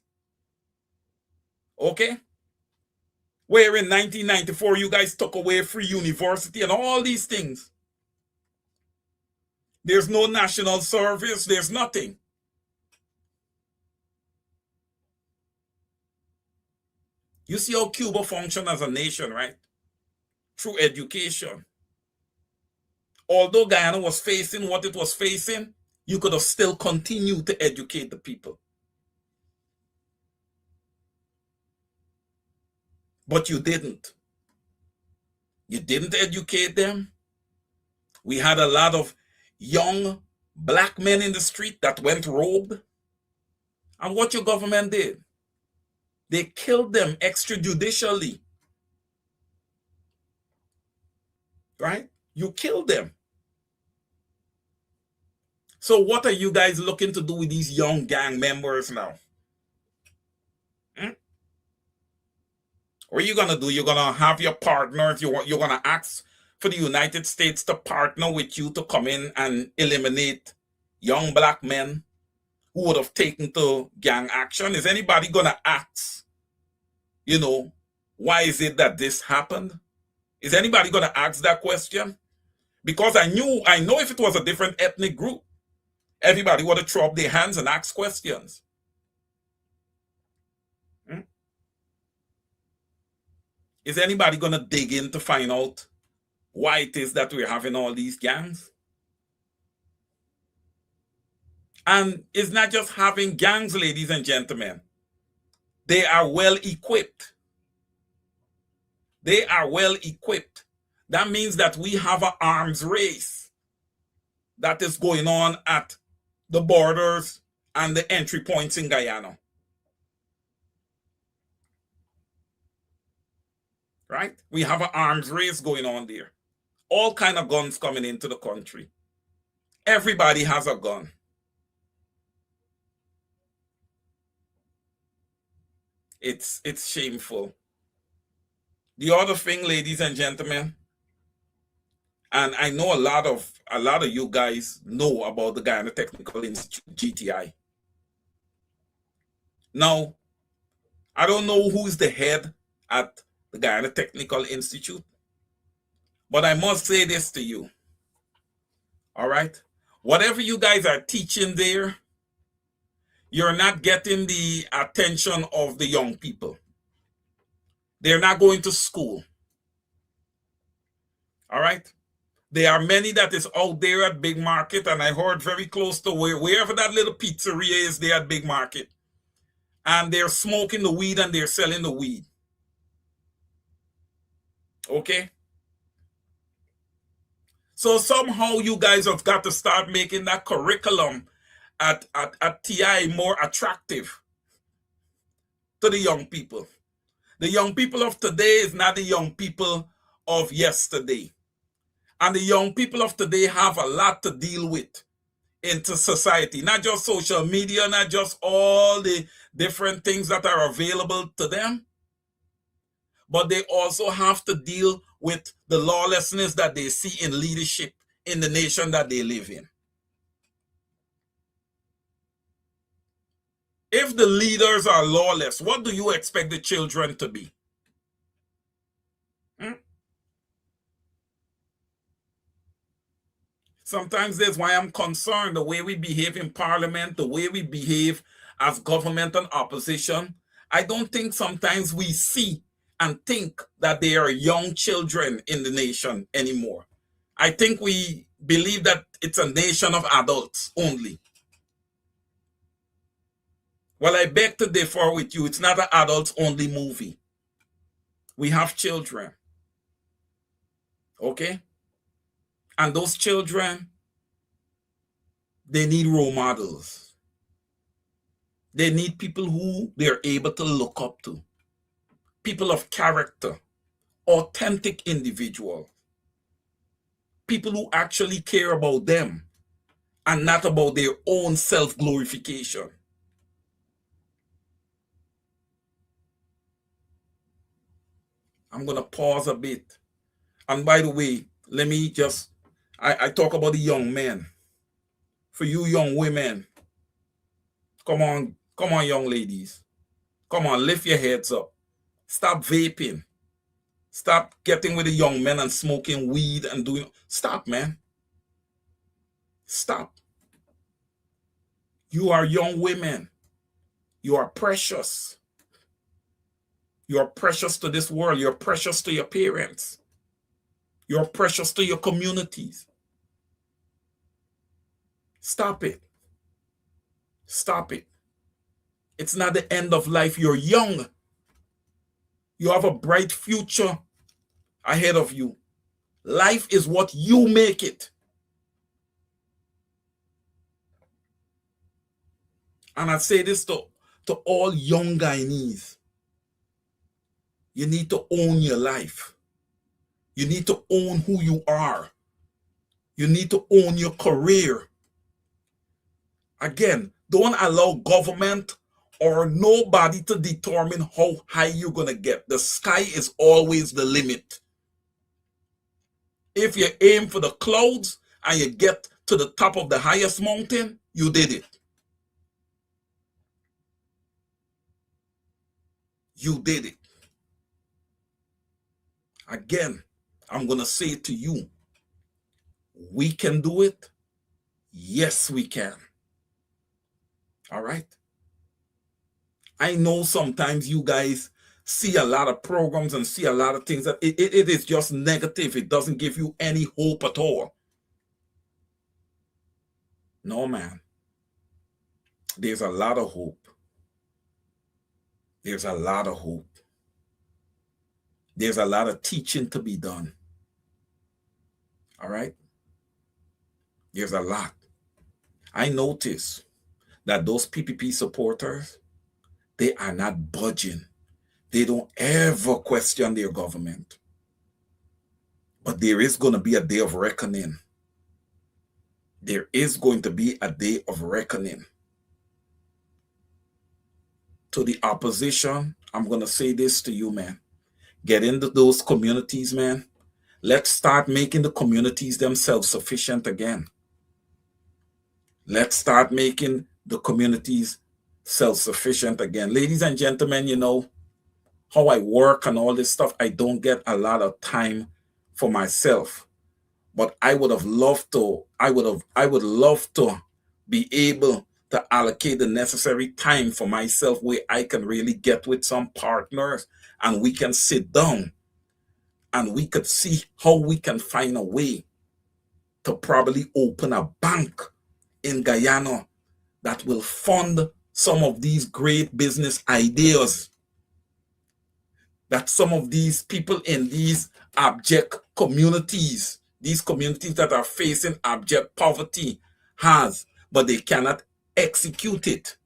Okay? Where in 1994 you guys took away free university and all these things. There's no national service, there's nothing. You see how Cuba functioned as a nation, right? Through education. Although Guyana was facing what it was facing, you could have still continued to educate the people. But you didn't. You didn't educate them. We had a lot of young black men in the street that went rogue. And what your government did? They killed them extrajudicially. Right? You killed them. So what are you guys looking to do with these young gang members now? What are you going to do? You're going to have your partners. You're going to ask for the United States to partner with you to come in and eliminate young black men who would have taken to gang action. Is anybody going to ask, why is it that this happened? Is anybody going to ask that question? Because I know if it was a different ethnic group, everybody would have thrown up their hands and asked questions. Is anybody going to dig in to find out why it is that we're having all these gangs? And it's not just having gangs, ladies and gentlemen. They are well equipped. They are well equipped. That means that we have an arms race that is going on at the borders and the entry points in Guyana. Right? We have an arms race going on there. All kind of guns coming into the country. Everybody has a gun. It's shameful. The other thing, ladies and gentlemen, and I know a lot of you guys know about the Guyana Technical Institute, GTI. Now, I don't know who's the head at the Guyana Technical Institute, but I must say this to you. All right? Whatever you guys are teaching there, you're not getting the attention of the young people. They're not going to school. All right? There are many that is out there at Big Market, and I heard very close to wherever that little pizzeria is there at Big Market. And they're smoking the weed and they're selling the weed. Okay? So somehow you guys have got to start making that curriculum at TI more attractive to the young people. The young people of today is not the young people of yesterday. And the young people of today have a lot to deal with into society. Not just social media, not just all the different things that are available to them, but they also have to deal with the lawlessness that they see in leadership in the nation that they live in. If the leaders are lawless, what do you expect the children to be? Sometimes that's why I'm concerned the way we behave in parliament, the way we behave as government and opposition. I don't think sometimes we see and think that they are young children in the nation anymore. I think we believe that it's a nation of adults only. Well, I beg to differ with you. It's not an adults only movie. We have children. Okay? And those children, they need role models. They need people who they're able to look up to. People of character, authentic individuals. People who actually care about them and not about their own self-glorification. I'm going to pause a bit. And by the way, let me just, I talk about the young men. For you young women, come on, young ladies. Come on, lift your heads up. Stop vaping. Stop getting with the young men and smoking weed and doing. Stop, man. Stop. You are young women. You are precious. You are precious to this world. You're precious to your parents. You're precious to your communities. Stop it. Stop it. It's not the end of life. You're young. You have a bright future ahead of you. Life is what you make it. And I say this to all young Guyanese. You need to own your life. You need to own who you are. You need to own your career. Again, don't allow government or nobody to determine how high you're going to get. The sky is always the limit. If you aim for the clouds and you get to the top of the highest mountain, you did it. You did it. Again, I'm going to say to you, we can do it. Yes, we can. All right. I know sometimes you guys see a lot of programs and see a lot of things that it is just negative. It doesn't give you any hope at all. No, man. There's a lot of hope. There's a lot of hope. There's a lot of teaching to be done. All right? There's a lot. I notice that those PPP supporters, they are not budging. They don't ever question their government. But there is going to be a day of reckoning. There is going to be a day of reckoning. To the opposition, I'm going to say this to you, man. Get into those communities, man. Let's start making the communities themselves sufficient again. Let's start making the communities self-sufficient again. Ladies and gentlemen, you know how I work and all this stuff. I don't get a lot of time for myself. But I would have loved to, I would love to be able to allocate the necessary time for myself where I can really get with some partners and we can sit down and we could see how we can find a way to probably open a bank in Guyana that will fund some of these great business ideas that some of these people in these abject communities, these communities that are facing abject poverty has, but they cannot execute it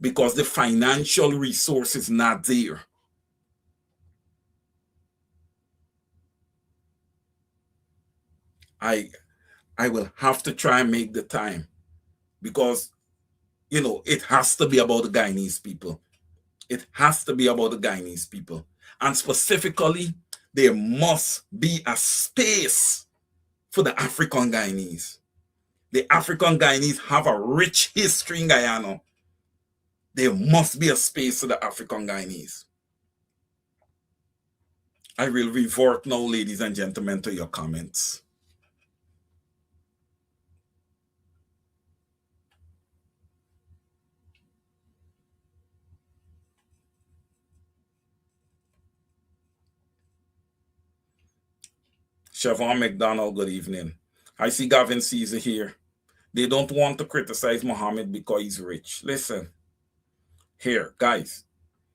because the financial resource is not there. I will have to try and make the time because, you know, it has to be about the Guyanese people. It has to be about the Guyanese people. And specifically, there must be a space for the African Guyanese. The African Guyanese have a rich history in Guyana. There must be a space for the African Guyanese. I will revert now, ladies and gentlemen, to your comments. Siobhan McDonald, good evening. I see Gavin Caesar here. They don't want to criticize Muhammad because he's rich. Listen, here, guys,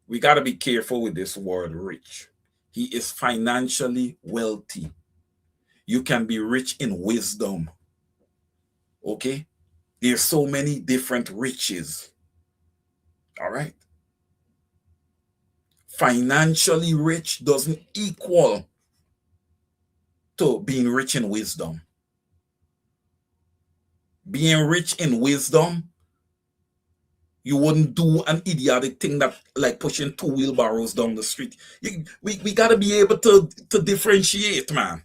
we got to be careful with this word rich. He is financially wealthy. You can be rich in wisdom. Okay? There's so many different riches. All right? Financially rich doesn't equal to being rich in wisdom. Being rich in wisdom, you wouldn't do an idiotic thing that like pushing 2 wheelbarrows down the street. We got to be able to differentiate, man.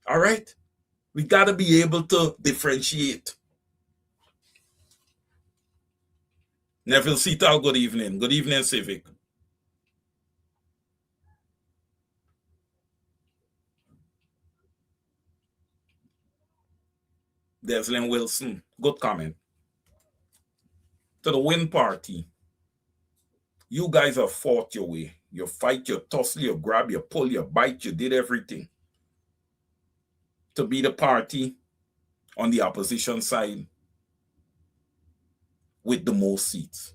All right? We got to be able to differentiate. Neville Seatal, good evening. Good evening, Civic. Deslin Wilson, good comment. To the Win Party, you guys have fought your way. You fight, you tussle, you grab, you pull, you bite, you did everything to be the party on the opposition side with the most seats.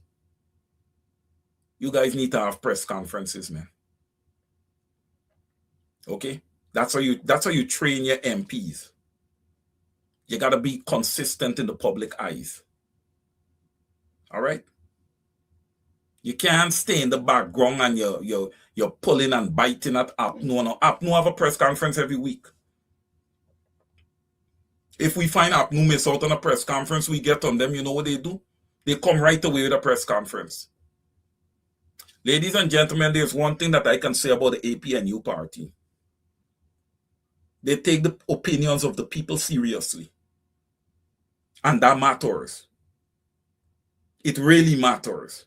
You guys need to have press conferences, man. Okay? That's how you train your MPs. You gotta be consistent in the public eyes. All right? You can't stay in the background and you're pulling and biting at APNU. No, APNU have a press conference every week. If we find APNU miss out on a press conference, we get on them. You know what they do? They come right away with a press conference. Ladies and gentlemen, there's one thing that I can say about the APNU party. They take the opinions of the people seriously. And that matters. It really matters.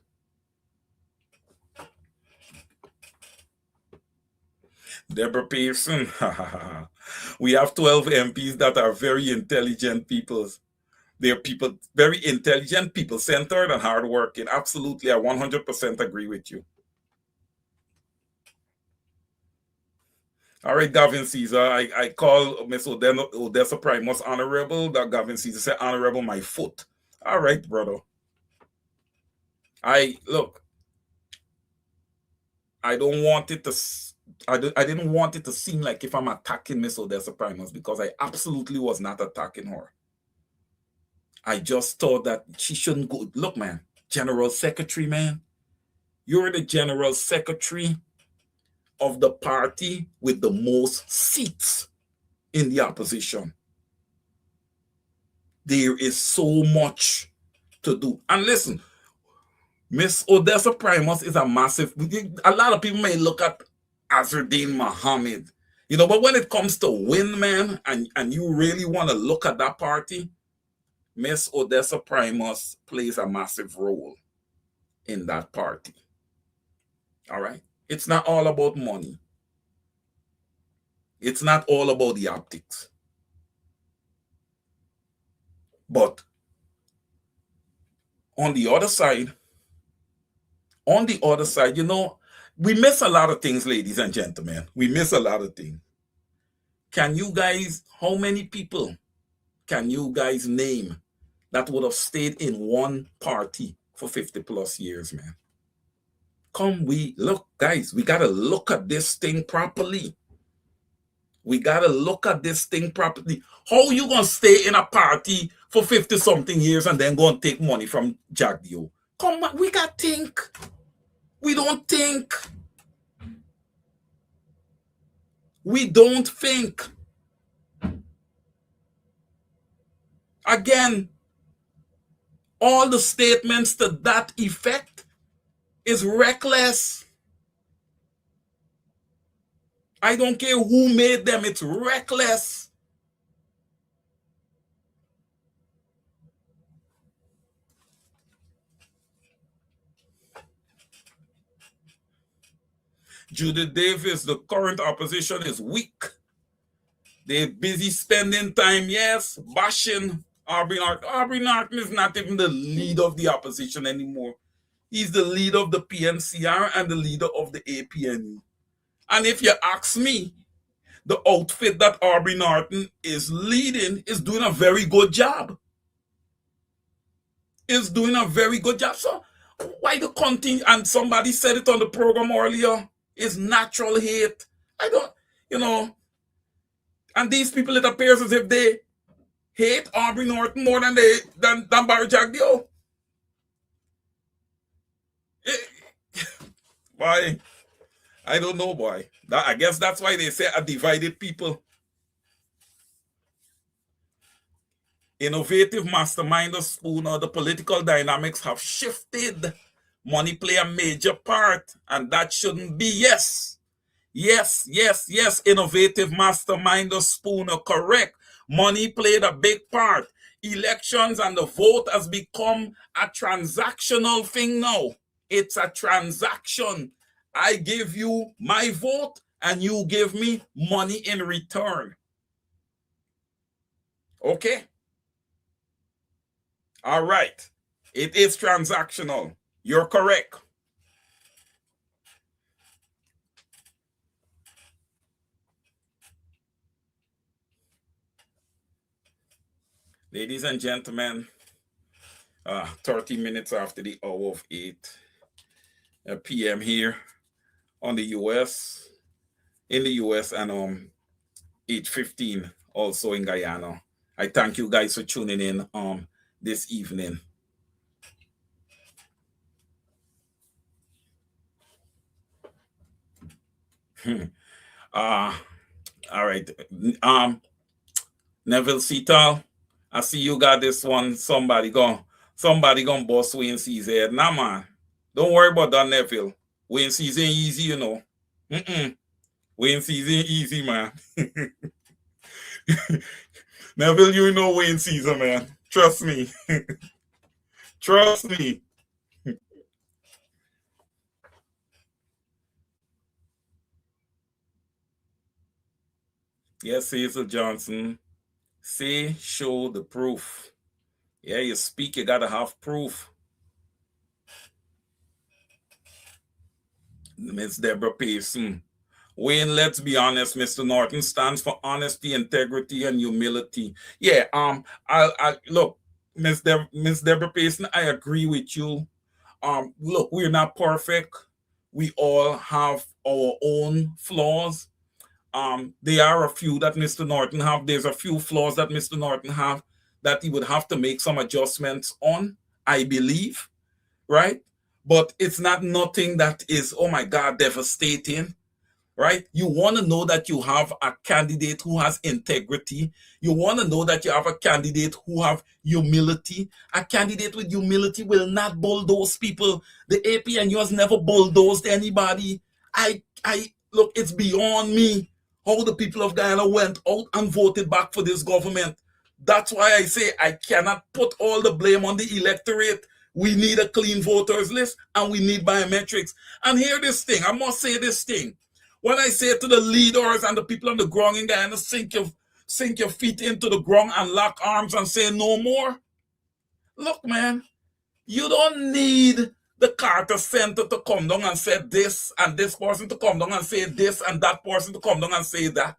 Deborah Pearson, we have 12 MPs that are very intelligent people. They're people, very intelligent, people-centered and hardworking. Absolutely, I 100% agree with you. All right, Gavin Caesar, I call Miss Odessa Primus honorable. That Gavin Caesar said, honorable my foot. All right, brother. I don't want it to... I didn't want it to seem like if I'm attacking Miss Odessa Primus, because I absolutely was not attacking her. I just thought that she shouldn't go. Look, man, General Secretary, man. You're the General Secretary of the party with the most seats in the opposition. There is so much to do. And listen, Miss Odessa Primus is a massive... A lot of people may look at Azardine Mohammed, you know, but when it comes to win, man, and you really want to look at that party, Miss Odessa Primus plays a massive role in that party. All right? It's not all about money. It's not all about the optics. But on the other side, you know, we miss a lot of things, ladies and gentlemen. We miss a lot of things. Can you guys, how many people can you guys name that would have stayed in one party for 50 plus years, man? Come, guys, we got to look at this thing properly. We got to look at this thing properly. How you going to stay in a party for 50 something years and then go and take money from Jack Dio? Come on, we got to think. We don't think. We don't think. Again, all the statements to that effect is reckless. I don't care who made them, it's reckless. Judith Davis, the current opposition is weak. They're busy spending time, yes, bashing Aubrey Norton. Aubrey Norton is not even the leader of the opposition anymore. He's the leader of the PNCR and the leader of the APNU. And if you ask me, the outfit that Aubrey Norton is leading is doing a very good job. Is doing a very good job. So why the continue? And somebody said it on the program earlier. Is natural hate. I don't, you know. And these people, it appears as if they hate Aubrey Norton more than Barry Jagdeo. Why? I don't know why. I guess that's why they say a divided people. Innovative mastermind of Spooner, the political dynamics have shifted. Money play a major part, and that shouldn't be. Yes. Innovative mastermind of Spooner, correct. Money played a big part. Elections and the vote has become a transactional thing now. It's a transaction. I give you my vote and you give me money in return. Okay? All right. It is transactional. You're correct. Ladies and gentlemen, 30 minutes after the hour of 8 p.m. here on the US, in the US, and 8:15 also in Guyana. I thank you guys for tuning in this evening. All right. Neville Seatal, I see you got this one. Somebody gonna boss Wayne C's head. Nah, man. Don't worry about that, Neville. Wayne C's ain't easy, you know. Wayne C's ain't easy, man. Neville, you know Wayne Caesar, man. Trust me. Trust me. Yes, Hazel Johnson. Say, show the proof. Yeah, you speak, you gotta have proof. Miss Deborah Payson. Wayne, let's be honest, Mr. Norton stands for honesty, integrity, and humility. Yeah, I look, Miss Deborah Payson, I agree with you. Look, we're not perfect. We all have our own flaws. There are a few that Mr. Norton have. There's a few flaws that Mr. Norton have that he would have to make some adjustments on, I believe, right? But it's not nothing that is, oh my God, devastating, right? You want to know that you have a candidate who has integrity. You want to know that you have a candidate who have humility. A candidate with humility will not bulldoze people. The APNU has never bulldozed anybody. I look, it's beyond me how the people of Guyana went out and voted back for this government. That's why I say I cannot put all the blame on the electorate. We need a clean voters list and we need biometrics. And hear this thing, I must say this thing. When I say to the leaders and the people on the ground in Guyana, sink your feet into the ground and lock arms and say no more. Look, man, you don't need the Carter Center to come down and say this and this person to come down and say this and that person to come down and say that.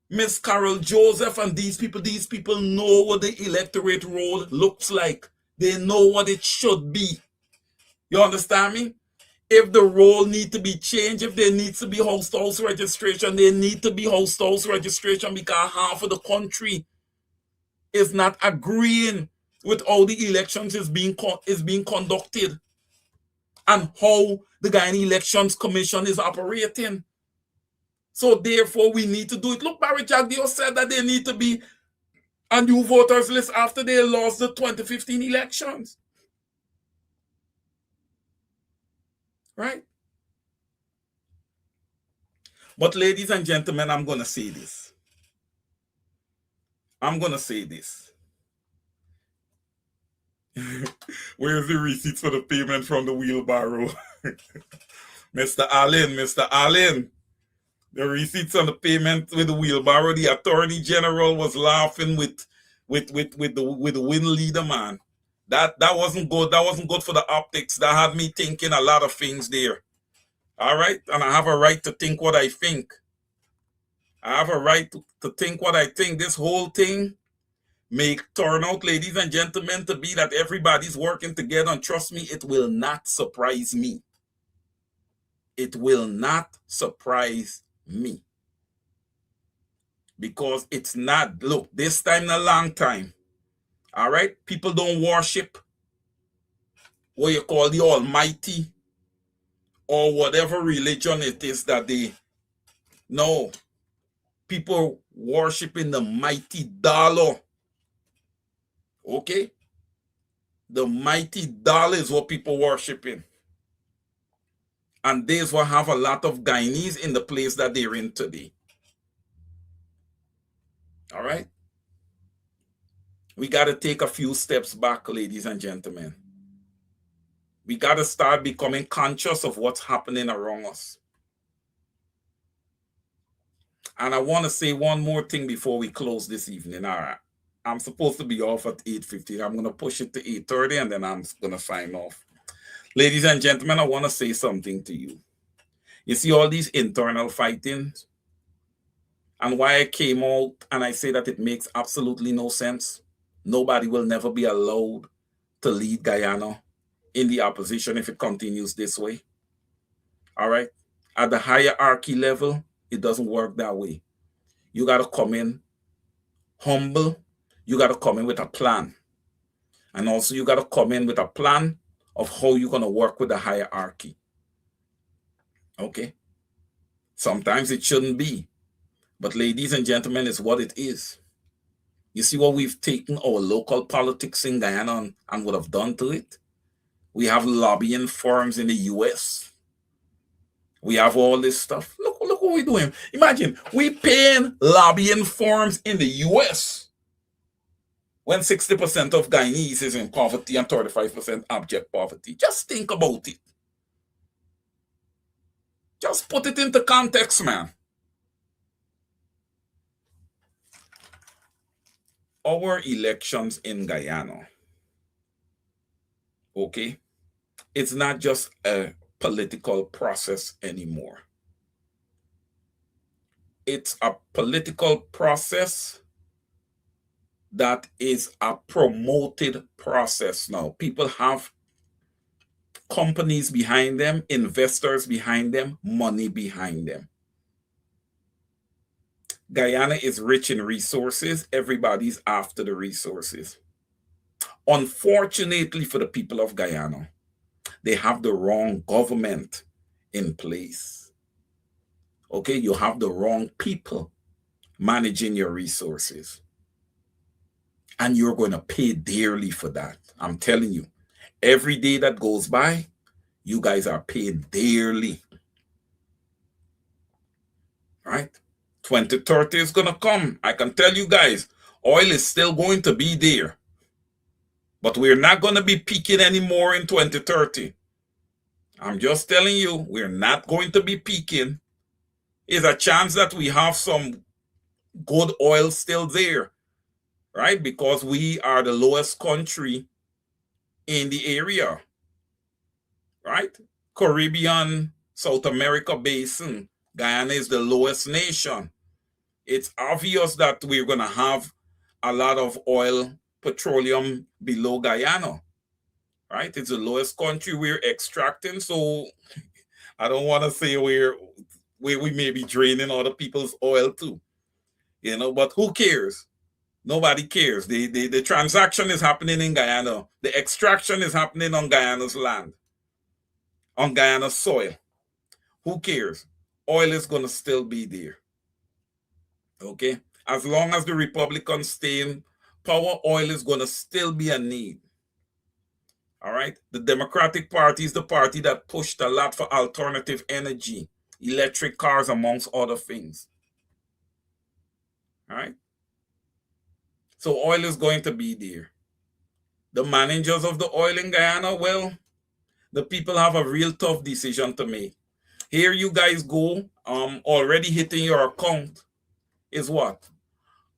Miss Carol Joseph and these people know what the electorate road looks like. They know what it should be. You understand me? If the role need to be changed, if there needs to be house registration, there need to be house registration because half of the country is not agreeing with how the elections is being conducted and how the Guyana Elections Commission is operating. So therefore, we need to do it. Look, Barry Jagdeo said that there need to be a new voters list after they lost the 2015 elections. Right? But ladies and gentlemen, I'm going to say this. Where's the receipts for the payment from the wheelbarrow? Mr. Allen. The receipts on the payment with the wheelbarrow. The Attorney General was laughing with the win leader, man. That wasn't good. That wasn't good for the optics. That had me thinking a lot of things there. All right? And I have a right to think what I think. I have a right to think what I think. This whole thing may turn out, ladies and gentlemen, to be that everybody's working together. And trust me, it will not surprise me. It will not surprise me. Because it's not, look, this time in a long time. All right? People don't worship what you call the Almighty or whatever religion it is that they know. People worshiping the mighty dollar. Okay? The mighty dollar is what people worshiping. And this will have a lot of Guyanese in the place that they're in today. All right? We got to take a few steps back, ladies and gentlemen. We got to start becoming conscious of what's happening around us. And I want to say one more thing before we close this evening. All right. I'm supposed to be off at 8:50. I'm going to push it to 8:30 and then I'm going to sign off. Ladies and gentlemen, I want to say something to you. You see all these internal fightings and why I came out and I say that it makes absolutely no sense. Nobody will never be allowed to lead Guyana in the opposition if it continues this way. All right. At the hierarchy level, it doesn't work that way. You got to come in humble. You got to come in with a plan. And also you got to come in with a plan of how you're going to work with the hierarchy. Okay? Sometimes it shouldn't be. But ladies and gentlemen, it's what it is. You see what we've taken our local politics in Guyana and would have done to it? We have lobbying firms in the US. We have all this stuff. Look what we're doing. Imagine, we paying lobbying firms in the US when 60% of Guyanese is in poverty and 35% abject poverty. Just think about it. Just put it into context, man. Our elections in Guyana, okay, it's not just a political process anymore. It's a political process that is a promoted process now. People have companies behind them, investors behind them, money behind them. Guyana is rich in resources. Everybody's after the resources. Unfortunately for the people of Guyana, they have the wrong government in place. Okay, you have the wrong people managing your resources. And you're going to pay dearly for that. I'm telling you, every day that goes by, you guys are paying dearly. Right? 2030 is going to come. I can tell you guys, oil is still going to be there. But we're not going to be peaking anymore in 2030. I'm just telling you, we're not going to be peaking. There's a chance that we have some good oil still there, right? Because we are the lowest country in the area, right? Caribbean, South America basin, Guyana is the lowest nation. It's obvious that we're going to have a lot of oil, petroleum below Guyana, right? It's the lowest country we're extracting. So I don't want to say we may be draining other people's oil too, but who cares? Nobody cares. The transaction is happening in Guyana. The extraction is happening on Guyana's land, on Guyana's soil. Who cares? Oil is going to still be there. Okay? As long as the Republicans stay in power, oil is going to still be a need. All right? The Democratic Party is the party that pushed a lot for alternative energy, electric cars, amongst other things. All right? So oil is going to be there. The managers of the oil in Guyana, well, the people have a real tough decision to make. Here you guys go, already hitting your account is what?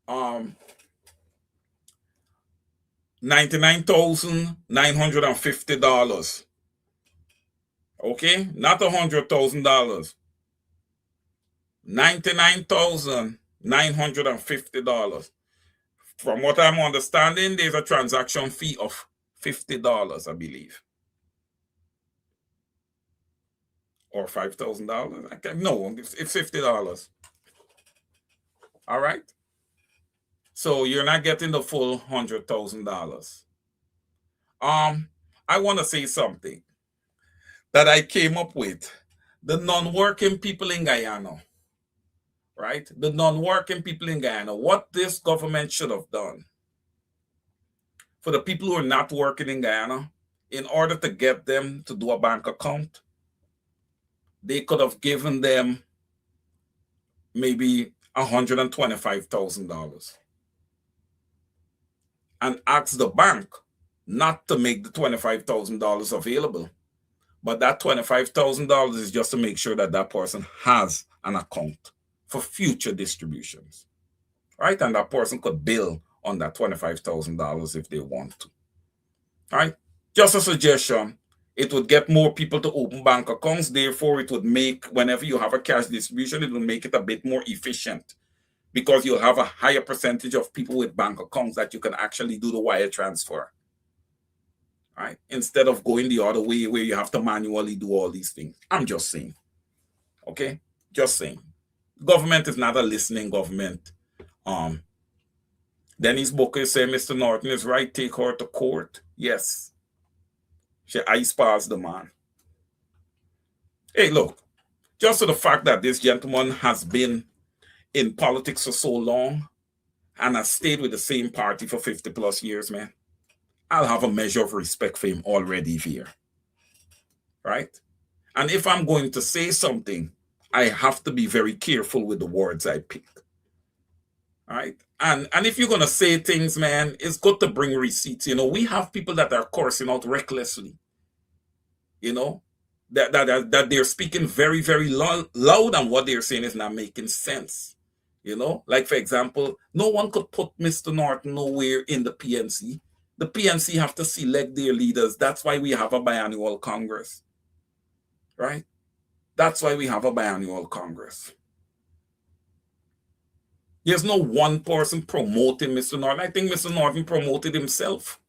$99,950. Okay? Not $100,000. $99,950. From what I'm understanding, there's a transaction fee of $50, I believe. Or $5,000. No, it's $50. All right? So you're not getting the full $100,000. I want to say something that I came up with. The non-working people in Guyana, right? The non-working people in Guyana, what this government should have done for the people who are not working in Guyana, in order to get them to do a bank account, they could have given them maybe $125,000. and ask the bank not to make the $25,000 available. But that $25,000 is just to make sure that that person has an account for future distributions, right? And that person could bill on that $25,000 if they want to, right? Just a suggestion. It would get more people to open bank accounts. Therefore, it would make, whenever you have a cash distribution, it will make it a bit more efficient because you'll have a higher percentage of people with bank accounts that you can actually do the wire transfer, right? Instead of going the other way where you have to manually do all these things. I'm just saying, okay? Just saying. Government is not a listening government. Dennis Booker say Mr. Norton is right, take her to court. Yes. She ice past the man. Hey, look, just to the fact that this gentleman has been in politics for so long and has stayed with the same party for 50 plus years, man, I'll have a measure of respect for him already here, right? And if I'm going to say something, I have to be very careful with the words I pick, right? And if you're going to say things, man, it's good to bring receipts. You know, we have people that are cursing out recklessly, you know, that they're speaking very, very loud and what they're saying is not making sense. You know, like, for example, no one could put Mr. Norton nowhere in the PNC. The PNC have to select their leaders. That's why we have a biannual Congress, right? That's why we have a biannual Congress. There's no one person promoting Mr. Norton. I think Mr. Norton promoted himself,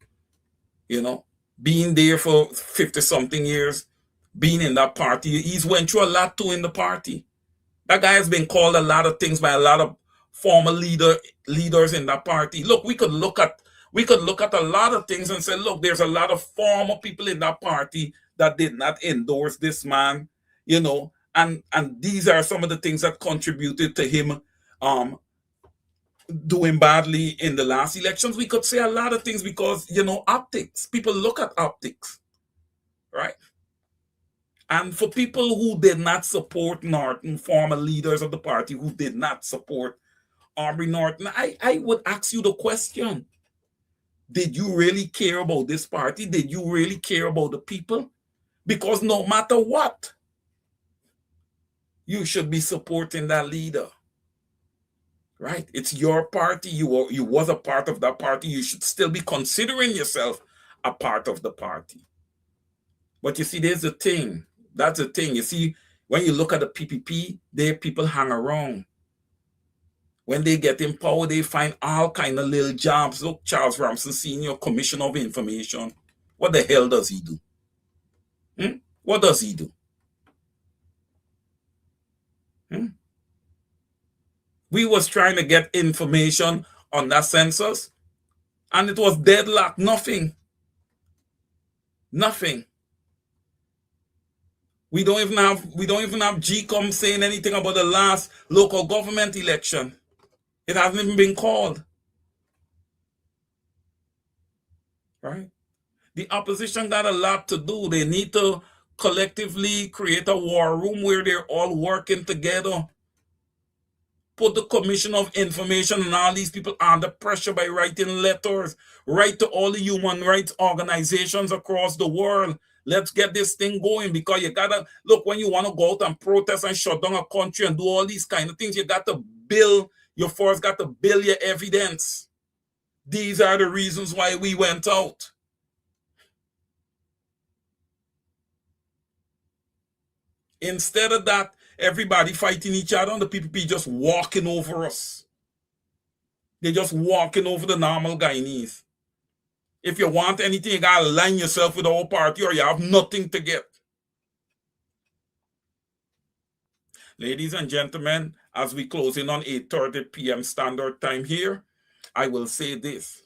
you know, being there for 50-something years, being in that party. He's went through a lot too in the party. That guy has been called a lot of things by a lot of former leaders in that party. Look, we could look at a lot of things and say, look, there's a lot of former people in that party that did not endorse this man, you know, and these are some of the things that contributed to him doing badly in the last elections. We could say a lot of things because, you know, optics. People look at optics, right? And for people who did not support Norton, former leaders of the party who did not support Aubrey Norton, I would ask you the question. Did you really care about this party? Did you really care about the people? Because no matter what, you should be supporting that leader, right? It's your party. You was a part of that party. You should still be considering yourself a part of the party. But you see, there's the thing. That's the thing. You see, when you look at the PPP, their people hang around. When they get in power, they find all kind of little jobs. Look, Charles Ramson, Senior Commissioner of Information. What the hell does he do? What does he do? We was trying to get information on that census, and it was deadlocked. Nothing. We don't even have GCOM saying anything about the last local government election. It hasn't even been called. Right? The opposition got a lot to do. They need to collectively create a war room where they're all working together. Put the Commission of Information and all these people under pressure by writing letters. Write to all the human rights organizations across the world. Let's get this thing going, because you gotta look, when you want to go out and protest and shut down a country and do all these kind of things, you got to build, you first got to build your evidence. These are the reasons why we went out. Instead of that, everybody fighting each other and the PPP just walking over us. They're just walking over the normal Guyanese. If you want anything, you gotta align yourself with our party or you have nothing to get. Ladies and gentlemen, as we close in on 8:30 p.m. standard time here, I will say this.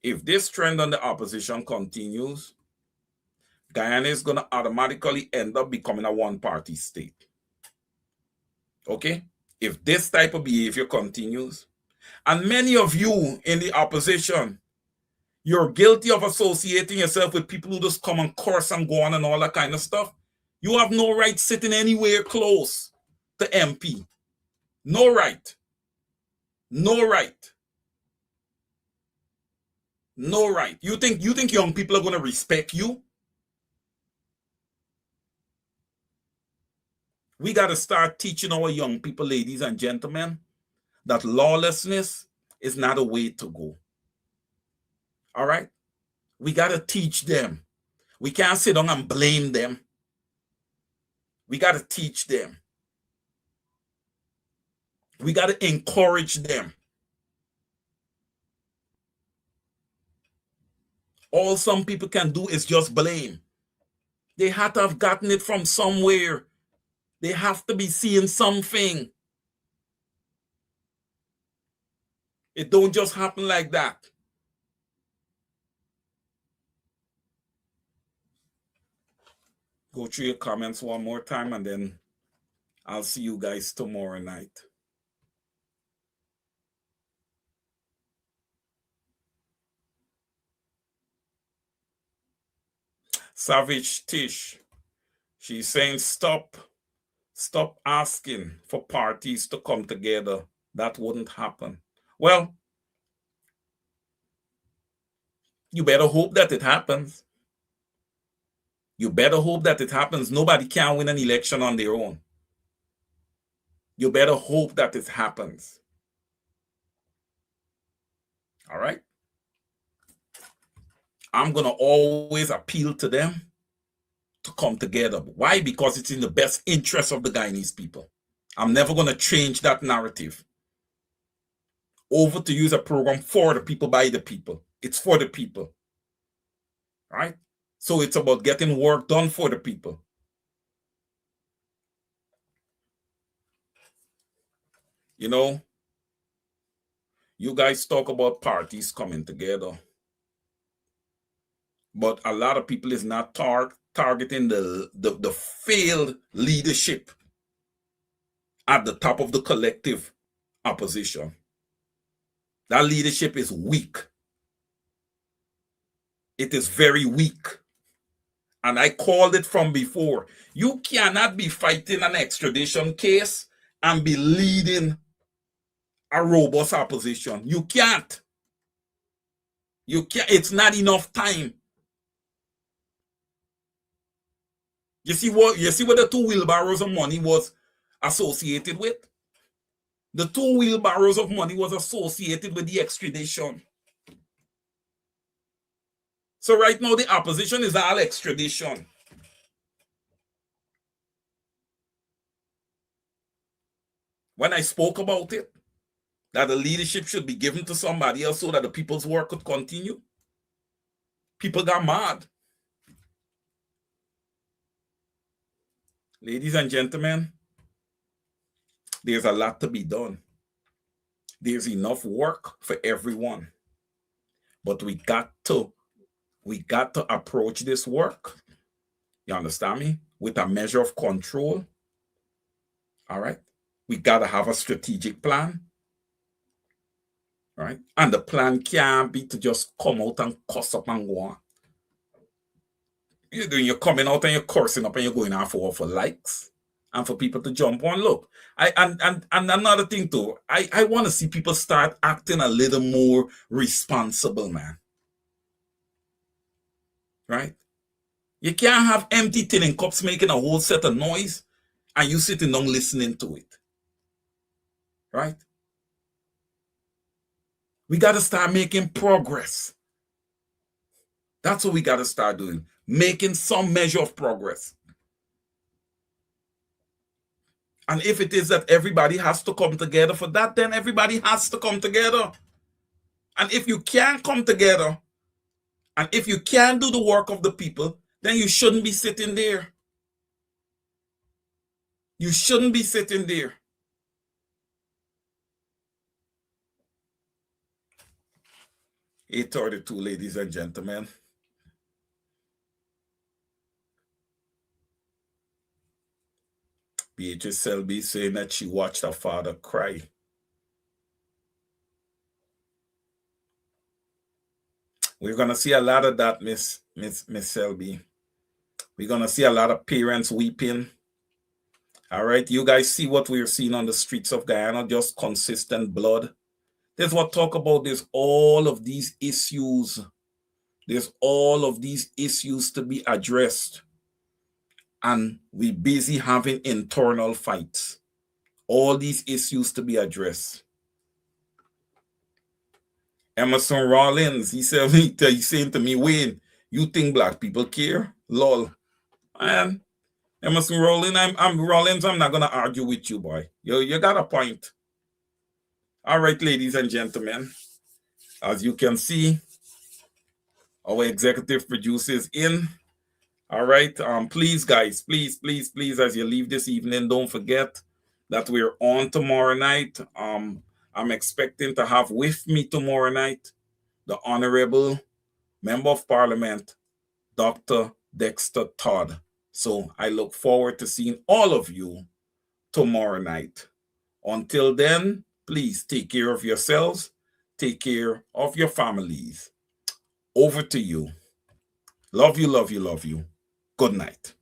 If this trend on the opposition continues, Guyana is going to automatically end up becoming a one-party state. Okay? If this type of behavior continues, and many of you in the opposition, you're guilty of associating yourself with people who just come and curse and go on and all that kind of stuff. You have no right sitting anywhere close to MP. No right. No right. No right. You think young people are going to respect you? We got to start teaching our young people, ladies and gentlemen, that lawlessness is not a way to go. All right? We got to teach them. We can't sit down and blame them. We got to teach them. We got to encourage them. All some people can do is just blame. They have to have gotten it from somewhere. They have to be seeing something. It don't just happen like that. Go through your comments one more time and then I'll see you guys tomorrow night. Savage Tish, she's saying stop asking for parties to come together. That wouldn't happen. Well, you better hope that it happens. You better hope that it happens. Nobody can win an election on their own. You better hope that it happens. All right? I'm going to always appeal to them to come together. Why? Because it's in the best interest of the Guyanese people. I'm never going to change that narrative. Over to use a program for the people, by the people. It's for the people. Right? So it's about getting work done for the people. You know, you guys talk about parties coming together. But a lot of people is not targeting the failed leadership at the top of the collective opposition. That leadership is weak. It is very weak. And I called it from before. You cannot be fighting an extradition case and be leading a robust opposition. You can't. You can't. It's not enough time. You see what the 2 wheelbarrows of money was associated with? The 2 wheelbarrows of money was associated with the extradition. So right now the opposition is all extradition. When I spoke about it, that the leadership should be given to somebody else so that the people's work could continue, people got mad. Ladies and gentlemen, there's a lot to be done. There's enough work for everyone. But we got to approach this work, you understand me, with a measure of control. All right? We got to have a strategic plan. Right? And the plan can't be to just come out and cuss up and go on. You're coming out and you're cursing up and you're going out for likes and for people to jump on. Look, and another thing too, I want to see people start acting a little more responsible, man. Right? You can't have empty tin and cups making a whole set of noise and you sitting down listening to it. Right? We got to start making progress. That's what we got to start doing. Making some measure of progress. And if it is that everybody has to come together for that, then everybody has to come together. And if you can't come together, and if you can't do the work of the people, then you shouldn't be sitting there. You shouldn't be sitting there. (8:32), ladies and gentlemen. Beatrice Selby saying that she watched her father cry. We're going to see a lot of that, Miss Selby. We're going to see a lot of parents weeping. All right, you guys see what we're seeing on the streets of Guyana, just consistent blood. There's what talk about. There's all of these issues. There's all of these issues to be addressed. And we busy having internal fights. All these issues to be addressed. Emerson Rollins, he's saying to me, Wayne, you think black people care? Lol. And Emerson Rollins, I'm not gonna argue with you, boy. You got a point. All right, ladies and gentlemen. As you can see, our executive producer is in. All right. Please, guys, please, as you leave this evening, don't forget that we're on tomorrow night. I'm expecting to have with me tomorrow night the Honorable Member of Parliament, Dr. Dexter Todd. So I look forward to seeing all of you tomorrow night. Until then, please take care of yourselves. Take care of your families. Over to you. Love you, love you, love you. Good night.